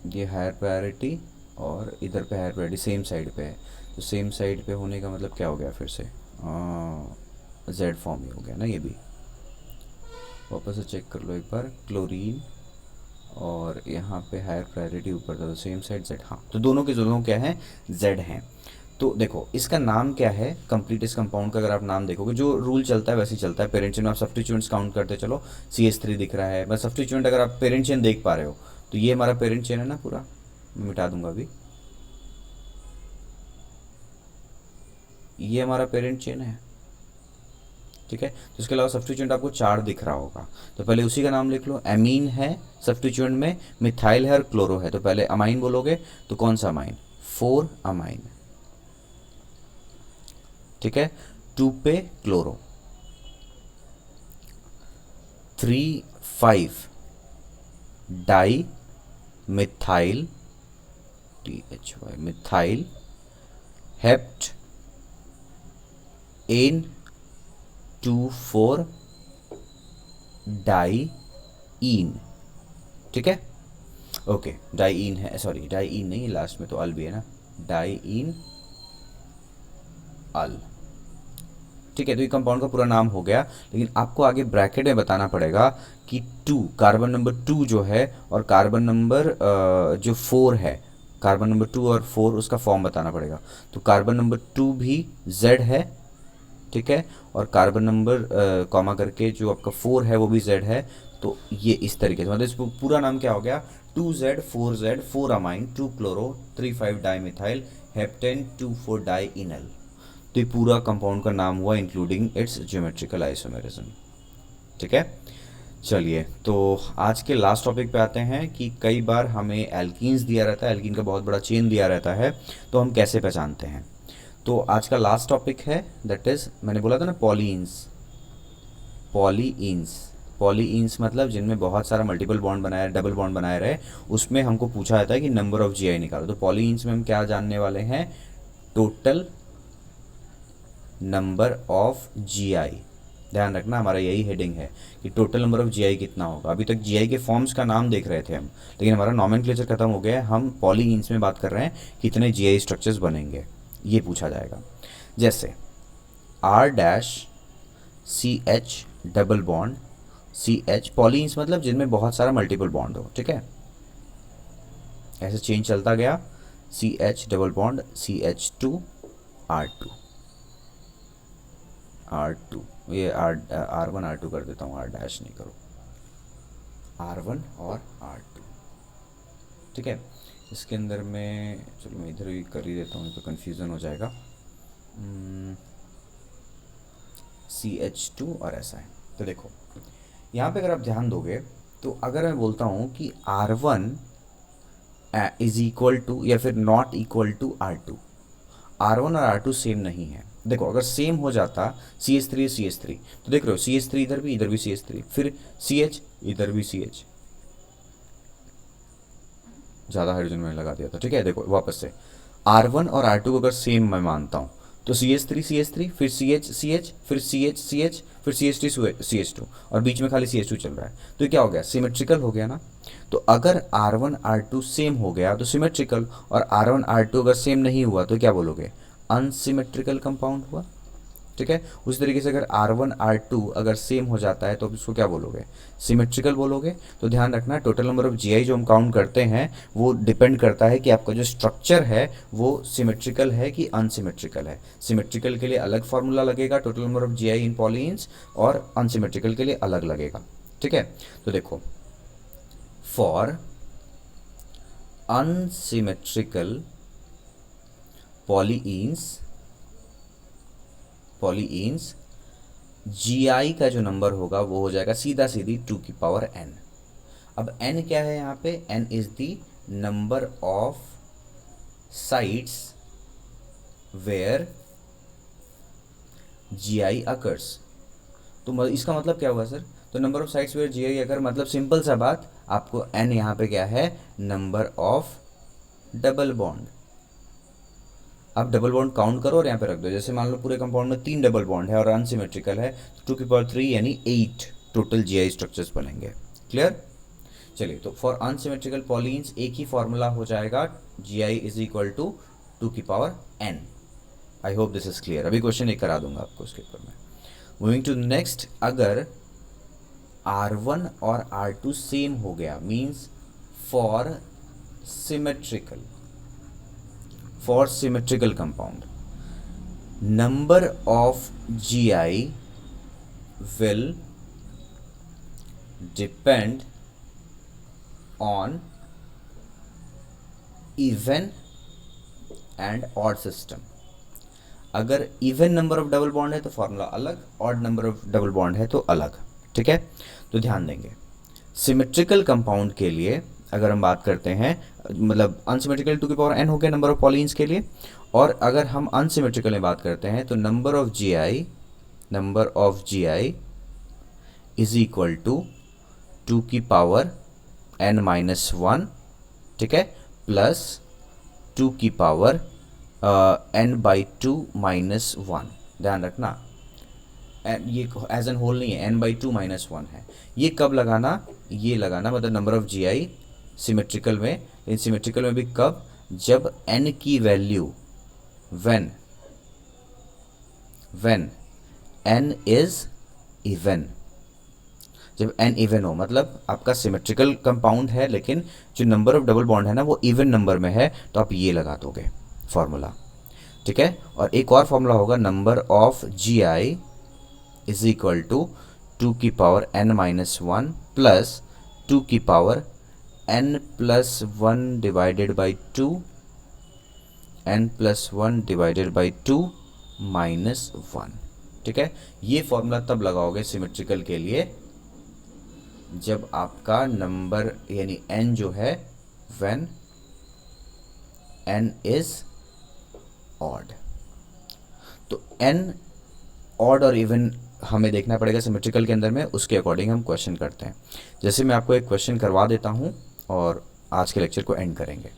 ये हायर प्रायोरिटी, और इधर पे हायर प्रायोरिटी सेम साइड पे है, तो सेम साइड पे होने का मतलब क्या हो गया? फिर से Z फॉर्म ही हो गया ना। ये भी वापस से चेक कर लो एक बार, क्लोरीन और यहाँ पे हायर प्रायोरिटी ऊपर था, तो सेम साइड Z। हाँ, तो दोनों के दोनों क्या हैं? Z हैं। तो देखो इसका नाम क्या है? कंप्लीट इस कंपाउंड का अगर आप नाम देखोगे, जो रूल चलता है वैसे ही चलता है, पेरेंट चेन में आप सब्स्टिट्यूएंट्स काउंट करते चलो, CH3 दिख रहा है, बस सब्स्टिट्यूएंट अगर आप पेरेंट चेन देख पा रहे हो, तो ये हमारा पेरेंट चेन है ना पूरा, मैं मिटा दूंगा अभी, ये हमारा पेरेंट चेन है, ठीक है। तो इसके अलावा सब्स्टिट्यूएंट आपको 4 दिख रहा होगा, तो पहले उसी का नाम लिख लो। एमीन है सब्स्टिट्यूएंट में, मिथाइल है और क्लोरो है, तो पहले अमाइन बोलोगे तो कौन सा अमाइन? 4 अमाइन, ठीक है। 2 पे chloro, 3 5 di methyl, THY methyl, hept ene 2 4 diene, ठीक है। ओके, डाईइन है, सॉरी डाईइन नहीं, लास्ट में तो अल भी है ना, डाईइन अल, ठीक है। तो ये कंपाउंड का पूरा नाम हो गया, लेकिन आपको आगे ब्रैकेट में बताना पड़ेगा कि 2 कार्बन नंबर 2 जो है, और कार्बन नंबर जो 4 है, कार्बन नंबर 2 और 4 उसका फॉर्म बताना पड़ेगा। तो कार्बन नंबर 2 भी Z है, ठीक है, और कार्बन नंबर कॉमा करके जो आपका 4 है वो भी Z है। तो ये इस तरीके से, मतलब इस पूरा नाम क्या हो गया? 2Z 4Z 4 amine 2 chloro 3 5 dimethyl heptane 2 4 डाईइनल। तो ये पूरा कंपाउंड का नाम हुआ इंक्लूडिंग इट्स ज्योमेट्रिकल आइसोमेरिज्म, ठीक है। चलिए, तो आज के लास्ट टॉपिक पे आते हैं कि कई बार हमें एल्कीन्स दिया रहता है, एल्कीन का बहुत बड़ा चेन दिया रहता है, तो हम कैसे पहचानते हैं। तो आज का लास्ट टॉपिक है, दैट इज़ मैंने बोला था ना, पॉलीन्स। पॉलीन्स पॉलीन्स मतलब जिनमें बहुत सारा मल्टीपल बॉन्ड बनाया, डबल बॉन्ड बनाए रहे, उसमें हमको पूछा जाता है कि नंबर ऑफ जीआई निकालो। तो पॉलीन्स में हम क्या जानने वाले हैं, टोटल नंबर ऑफ जीआई। ध्यान रखना, हमारा यही हेडिंग है कि टोटल नंबर ऑफ जीआई कितना होगा। अभी तक जीआई के फॉर्म्स का नाम देख रहे थे हम, लेकिन हमारा नॉमेनक्लेचर खत्म हो गया है। हम पॉलीन्स में बात कर रहे हैं कितने जीआई स्ट्रक्चर्स बनेंगे, ये पूछा जाएगा। जैसे R dash C H double bond C H, polyenes मतलब जिनमें बहुत सारा मल्टीपल बॉन्ड हो, ठीक है। ऐसे चेंज चलता गया, C H double bond C H two R two R two, ये आर वन आर टू कर देता हूँ, आर डैश नहीं करो, आर वन और आर टू, ठीक है। इसके अंदर में चलो मैं इधर ही कर ही देता हूँ, तो कन्फ्यूज़न हो जाएगा। सी एच टू और ऐसा है। तो देखो यहाँ पे अगर आप ध्यान दोगे, तो अगर मैं बोलता हूँ कि R one is equal to या फिर not equal to R two, R one और आर टू सेम नहीं है। देखो अगर सेम हो जाता, C H three C H three, तो देख रहे हो सी एच थ्री इधर भी सी एच थ्री, फिर सी एच इधर भी सी एच, ज़्यादा हाइड्रोजन मैंने लगा दिया था, ठीक है। देखो वापस से आर वन और आर टू को अगर सेम मैं मानता हूँ, तो सी एच थ्री फिर सी एच फिर सी एच फिर सी एच टू और बीच में खाली सी एच टू चल रहा है, तो ये क्या हो गया, सिमेट्रिकल हो गया ना। तो अगर R one R two same हो गया तो सिमेट्रिकल, और आर वन आर टू अगर सेम नहीं हुआ तो क्या बोलोगे, अनसिमेट्रिकल कंपाउंड हुआ, ठीक है। उसी तरीके से अगर आर वन आर टू अगर सेम हो जाता है तो अब इसको क्या बोलोगे, सिमेट्रिकल बोलोगे। तो ध्यान रखना, टोटल नंबर ऑफ जीआई जो हम काउंट करते हैं वो डिपेंड करता है कि आपका जो स्ट्रक्चर है वो सिमेट्रिकल है कि अनसिमेट्रिकल है। सिमेट्रिकल के लिए अलग फार्मूला लगेगा टोटल नंबर ऑफ जीआई इन पॉलीन्स, और अनसिमेट्रिकल के लिए अलग लगेगा, ठीक है। तो देखो, फॉर अनसिमेट्रिकल पॉलीन्स जीआई का जो नंबर होगा वो हो जाएगा सीधा सीधी 2 की पावर n। अब n क्या है यहाँ पे, n is the number of sites where GI occurs. तो इसका मतलब क्या हुआ सर, तो number of sites where GI occur, मतलब सिंपल सा बात, आपको n यहाँ पे क्या है, नंबर ऑफ डबल बॉन्ड। आप डबल बॉन्ड काउंट करो और यहाँ पे रख दो। जैसे मान लो पूरे कंपाउंड में 3 डबल बॉन्ड है और अनसिमेट्रिकल है, तो 2 की पावर 3 यानी 8 टोटल जीआई स्ट्रक्चर्स बनेंगे। क्लियर। चलिए, तो फॉर अनसिमेट्रिकल पॉलीन्स एक ही फॉर्मूला हो जाएगा, जीआई इज इक्वल टू 2 की power n। I hope this is clear. अभी क्वेश्चन एक करा दूंगा आपको उसके ऊपर में। मूविंग टू नेक्स्ट, अगर R1 और R2 सेम हो गया, means for symmetrical compound, number of GI will depend on even and odd system। अगर even number of double bond है तो फॉर्मूला अलग, odd number of double bond है तो अलग, ठीक है। तो ध्यान देंगे, सिमेट्रिकल कंपाउंड के लिए अगर हम बात करते हैं, मतलब अनसिमेट्रिकल 2 की पावर n हो गया नंबर ऑफ पॉलीन्स के लिए, और अगर हम अनसिमेट्रिकल में बात करते हैं तो number of GI is equal to 2 की पावर n-1, ठीक है, प्लस 2 की पावर n/2 -1। ध्यान रखना, ये एज एन होल नहीं है, n/2 -1 है। ये कब लगाना, ये लगाना मतलब नंबर ऑफ जीआई सिमेट्रिकल में, इन सिमेट्रिकल में भी कब, जब n की value when n is even, जब n इवन हो, मतलब आपका सिमेट्रिकल कंपाउंड है लेकिन जो नंबर ऑफ डबल बॉन्ड है ना वो इवन नंबर में है, तो आप ये लगा दोगे फॉर्मूला, ठीक है। और एक और फॉर्मूला होगा, number of GI is equal to 2 की पावर n-1 प्लस 2 की power n+1 divided by 2 n+1 divided by 2 -1, ठीक है। ये फॉर्मूला तब लगाओगे सिमेट्रिकल के लिए जब आपका नंबर यानी n जो है व्हेन n इज ऑड। तो n ऑड और इवन हमें देखना पड़ेगा सिमेट्रिकल के अंदर में, उसके अकॉर्डिंग हम क्वेश्चन करते हैं। जैसे मैं आपको एक क्वेश्चन करवा देता हूँ और आज के लेक्चर को एंड करेंगे।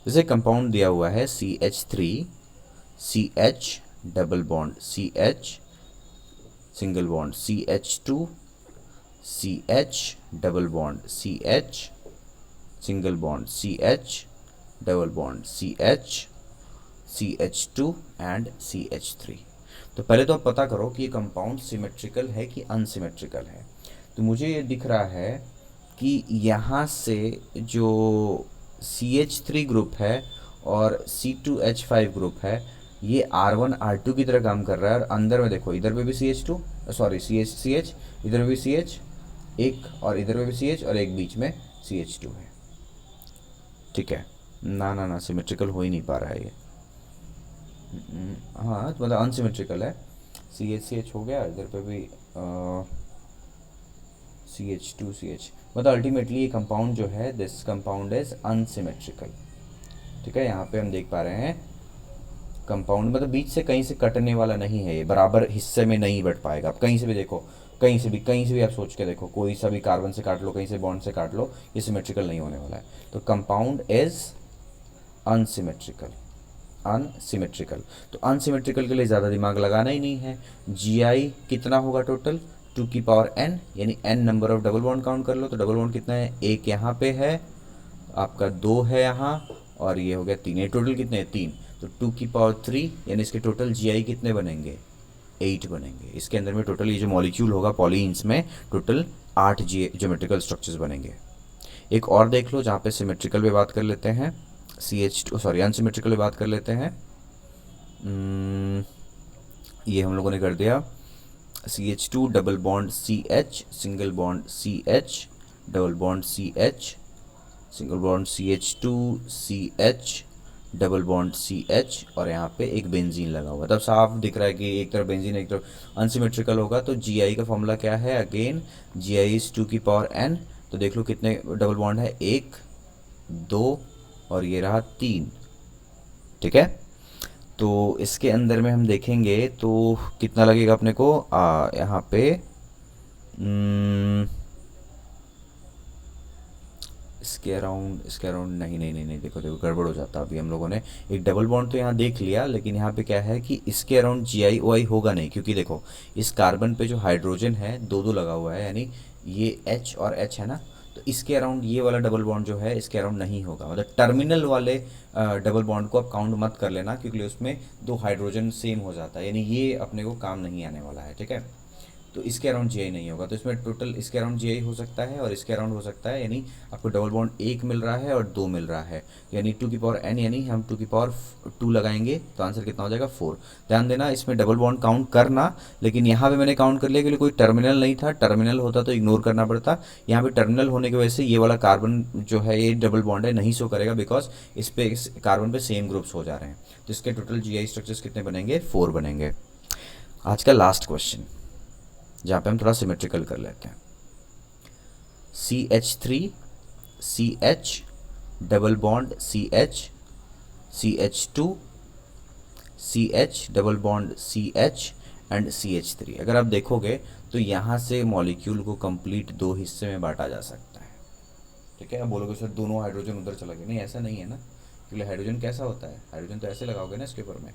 जैसे कंपाउंड दिया हुआ है CH3 CH double bond CH single bond CH2 CH double bond CH single bond CH double bond CH CH2 and CH3। तो पहले तो आप पता करो कि ये कंपाउंड सिमेट्रिकल है कि अनसिमेट्रिकल है। तो मुझे ये दिख रहा है कि यहाँ से जो CH3 ग्रुप है और C2H5 ग्रुप है, ये R1 R2 की तरह काम कर रहा है। और अंदर में देखो, इधर पे भी CH2 सॉरी CH इधर में भी CH एक, और इधर में भी CH और एक बीच में CH2 है। ठीक है, ना ना ना सिमेट्रिकल हो ही नहीं पा रहा है ये। हाँ तो मतलब अनसिमेट्रिकल है। CH हो गया, इधर पे भी CH2 CH, मतलब अल्टीमेटली ये कंपाउंड जो है दिस कंपाउंड इज अनसिमेट्रिकल। ठीक है, यहाँ पे हम देख पा रहे हैं कंपाउंड मतलब बीच से कहीं से कटने वाला नहीं है, ये बराबर हिस्से में नहीं बट पाएगा। आप कहीं से भी देखो, कहीं से भी आप सोच के देखो, कोई सा भी कार्बन से काट लो, कहीं से बॉन्ड से काट लो, ये सिमेट्रिकल नहीं होने वाला है। तो कंपाउंड इज अनसिमेट्रिकल। अनसिमेट्रिकल, तो अनसिमेट्रिकल के लिए ज़्यादा दिमाग लगाना ही नहीं है। GI कितना होगा टोटल 2 की पावर n, यानी n number of double bond count कर लो। तो डबल बॉन्ड कितना है, एक यहाँ पे है आपका, 2 है यहाँ, और ये हो गया 3। ये टोटल कितने हैं, 3। तो 2 की पावर 3 यानी इसके टोटल GI कितने बनेंगे, 8 बनेंगे। इसके अंदर में टोटल ये जो मॉलिक्यूल होगा पॉलीन्स में टोटल 8 ज्योमेट्रिकल स्ट्रक्चर्स बनेंगे। एक और देख लो जहाँ पे सिमेट्रिकल पे बात कर लेते हैं, अनसिमेट्रिकल पे बात कर लेते हैं। ये हम लोगों ने कर दिया CH2 double bond CH single bond CH double bond CH single bond CH2 CH double bond CH, और यहाँ पे एक बेंजीन लगा हुआ है। तब साफ दिख रहा है कि एक तरफ बेंजीन एक तरफ अनसिमेट्रिकल होगा। तो GI का फॉर्मूला क्या है, अगेन GI इज 2 की पावर n। तो देख लो कितने डबल बॉन्ड है, 1 2 और ये रहा 3। ठीक है, तो इसके अंदर में हम देखेंगे तो कितना लगेगा अपने को, यहाँ पे इसके अराउंड नहीं देखो गड़बड़ हो जाता। अभी हम लोगों ने एक डबल बॉन्ड तो यहाँ देख लिया, लेकिन यहाँ पे क्या है कि इसके अराउंड GI होगा नहीं, क्योंकि देखो इस कार्बन पे जो हाइड्रोजन है 2 लगा हुआ है, यानी ये H और H है ना। तो इसके अराउंड ये वाला डबल बॉन्ड जो है इसके अराउंड नहीं होगा। मतलब टर्मिनल वाले डबल बॉन्ड को आप काउंट मत कर लेना, क्योंकि उसमें 2 हाइड्रोजन सेम हो जाता है, यानी ये अपने को काम नहीं आने वाला है। ठीक है, तो इसके अराउंड GI नहीं होगा। तो इसमें टोटल इसके अराउंड GI हो सकता है और इसके अराउंड हो सकता है, यानी आपको डबल बॉन्ड 1 मिल रहा है और 2 मिल रहा है, यानी 2 की पावर n, यानी हम 2 की पावर 2 लगाएंगे तो आंसर कितना हो जाएगा 4। ध्यान देना इसमें डबल बॉन्ड काउंट करना, लेकिन यहाँ पे मैंने काउंट कर लिया क्योंकि कोई टर्मिनल नहीं था। टर्मिनल होता तो इग्नोर करना पड़ता। यहाँ पे टर्मिनल होने की वजह से ये वाला कार्बन जो है ये डबल बॉन्ड है, नहीं शो करेगा, बिकॉज इस पे इस कार्बन पे सेम ग्रुप्स हो जा रहे हैं। तो इसके टोटल GI स्ट्रक्चर्स कितने बनेंगे, 4 बनेंगे। आज का लास्ट क्वेश्चन जहाँ पे हम थोड़ा सिमेट्रिकल कर लेते हैं, CH3 CH double bond CH CH2 CH double bond CH and CH3। अगर आप देखोगे तो यहाँ से मॉलिक्यूल को कंप्लीट 2 हिस्से में बांटा जा सकता है। ठीक है, आप बोलोगे सर दोनों हाइड्रोजन उधर चला गया, नहीं ऐसा नहीं है ना, क्योंकि हाइड्रोजन कैसा होता है, हाइड्रोजन तो ऐसे लगाओगे ना इसके ऊपर में,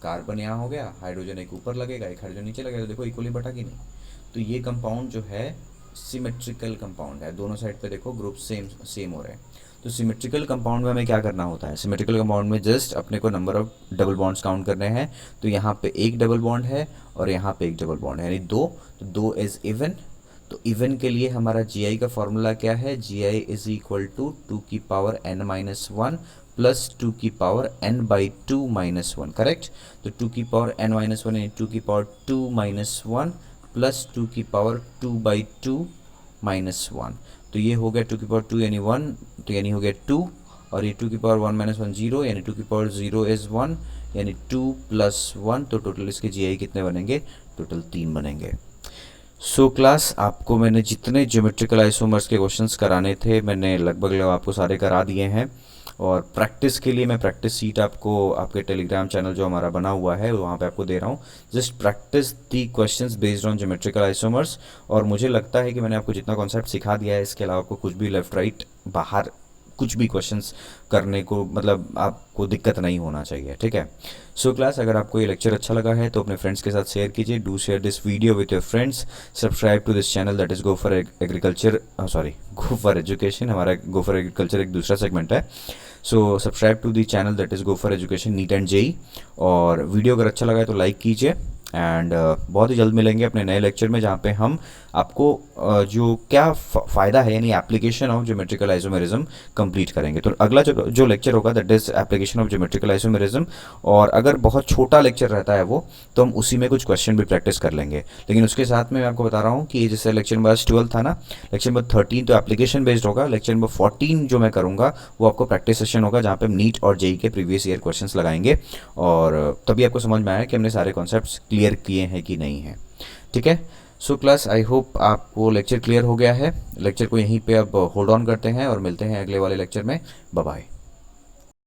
कार्बन यहाँ हो गया, हाइड्रोजन एक ऊपर लगेगा, एक हाइड्रोजन नीचे लगेगा, तो देखो इक्वली बटा कि नहीं। तो ये कंपाउंड जो है सिमेट्रिकल कंपाउंड है, दोनों साइड पे देखो ग्रुप सेम हो रहे हैं। तो सिमेट्रिकल कंपाउंड में हमें क्या करना होता है, सिमेट्रिकल कंपाउंड में जस्ट अपने को number of double bonds count करने हैं। तो यहाँ पे एक डबल बॉन्ड है और यहाँ पे एक डबल बॉन्ड है, यानी 2। तो 2 इज इवन। तो इवन के लिए हमारा GI का फॉर्मूला क्या है, GI इज इक्वल टू 2 की पावर n-1 प्लस 2 की पावर n/2 - 1। करेक्ट, तो 2 की पावर n-1 यानी 2 की पावर 2 - 1 प्लस 2 की पावर 2/2 - 1। तो ये हो गया 2 की पावर 2 यानी 1, तो यानी हो गया 2, और ये 2 की पावर 1 - 1 0, यानी 2 की पावर 0 इज़ 1, यानी 2 + 1। तो टोटल इसके GI कितने बनेंगे, टोटल 3 बनेंगे। सो क्लास, आपको मैंने जितने ज्योमेट्रिकल आइसोमर्स के क्वेश्चंस कराने थे मैंने लगभग आपको सारे करा दिए हैं। और प्रैक्टिस के लिए मैं प्रैक्टिस सीट आपको आपके टेलीग्राम चैनल जो हमारा बना हुआ है वहाँ पे आपको दे रहा हूँ। Just practice the questions based on geometrical isomers. और मुझे लगता है कि मैंने आपको जितना कॉन्सेप्ट सिखा दिया है, इसके अलावा आपको कुछ भी लेफ़्ट राइट बाहर कुछ भी क्वेश्चंस करने को मतलब आपको दिक्कत नहीं होना चाहिए, ठीक है। सो क्लास, अगर आपको ये लेक्चर अच्छा लगा है तो अपने फ्रेंड्स के साथ शेयर कीजिए। Do share this video with your friends. Subscribe to this channel that is go for agriculture, sorry go for education. हमारा गो फॉर एग्रीकल्चर एक दूसरा सेगमेंट है। So subscribe to the channel that is go for education NEET and JEE. और वीडियो अगर अच्छा लगा है तो लाइक कीजिए। एंड बहुत ही जल्द मिलेंगे अपने नए लेक्चर में, जहाँ पे हम आपको जो क्या फ़ायदा है यानी application of geometrical isomerism complete करेंगे। तो अगला जो लेक्चर होगा that is application of geometrical isomerism. और अगर बहुत छोटा लेक्चर रहता है वो, तो हम उसी में कुछ क्वेश्चन भी प्रैक्टिस कर लेंगे। लेकिन उसके साथ में मैं आपको बता रहा हूँ कि जैसे लेक्चर नंबर 12 था ना, लेक्चर नंबर 13 तो एप्लीकेशन बेस्ड होगा। लेक्चर नंबर 14 जो मैं करूँगा वो आपको प्रैक्टिस सेशन होगा, जहाँ पे हम नीट और जेई के प्रीवियस ईयर क्वेश्चंस लगाएंगे। और तभी आपको समझ में आया कि हमने सारे कॉन्सेप्ट्स क्लियर किए हैं कि नहीं है, ठीक है। सो क्लास, आई होप आपको लेक्चर क्लियर हो गया है। लेक्चर को यहीं पे अब होल्ड ऑन करते हैं और मिलते हैं अगले वाले लेक्चर में। Bye bye.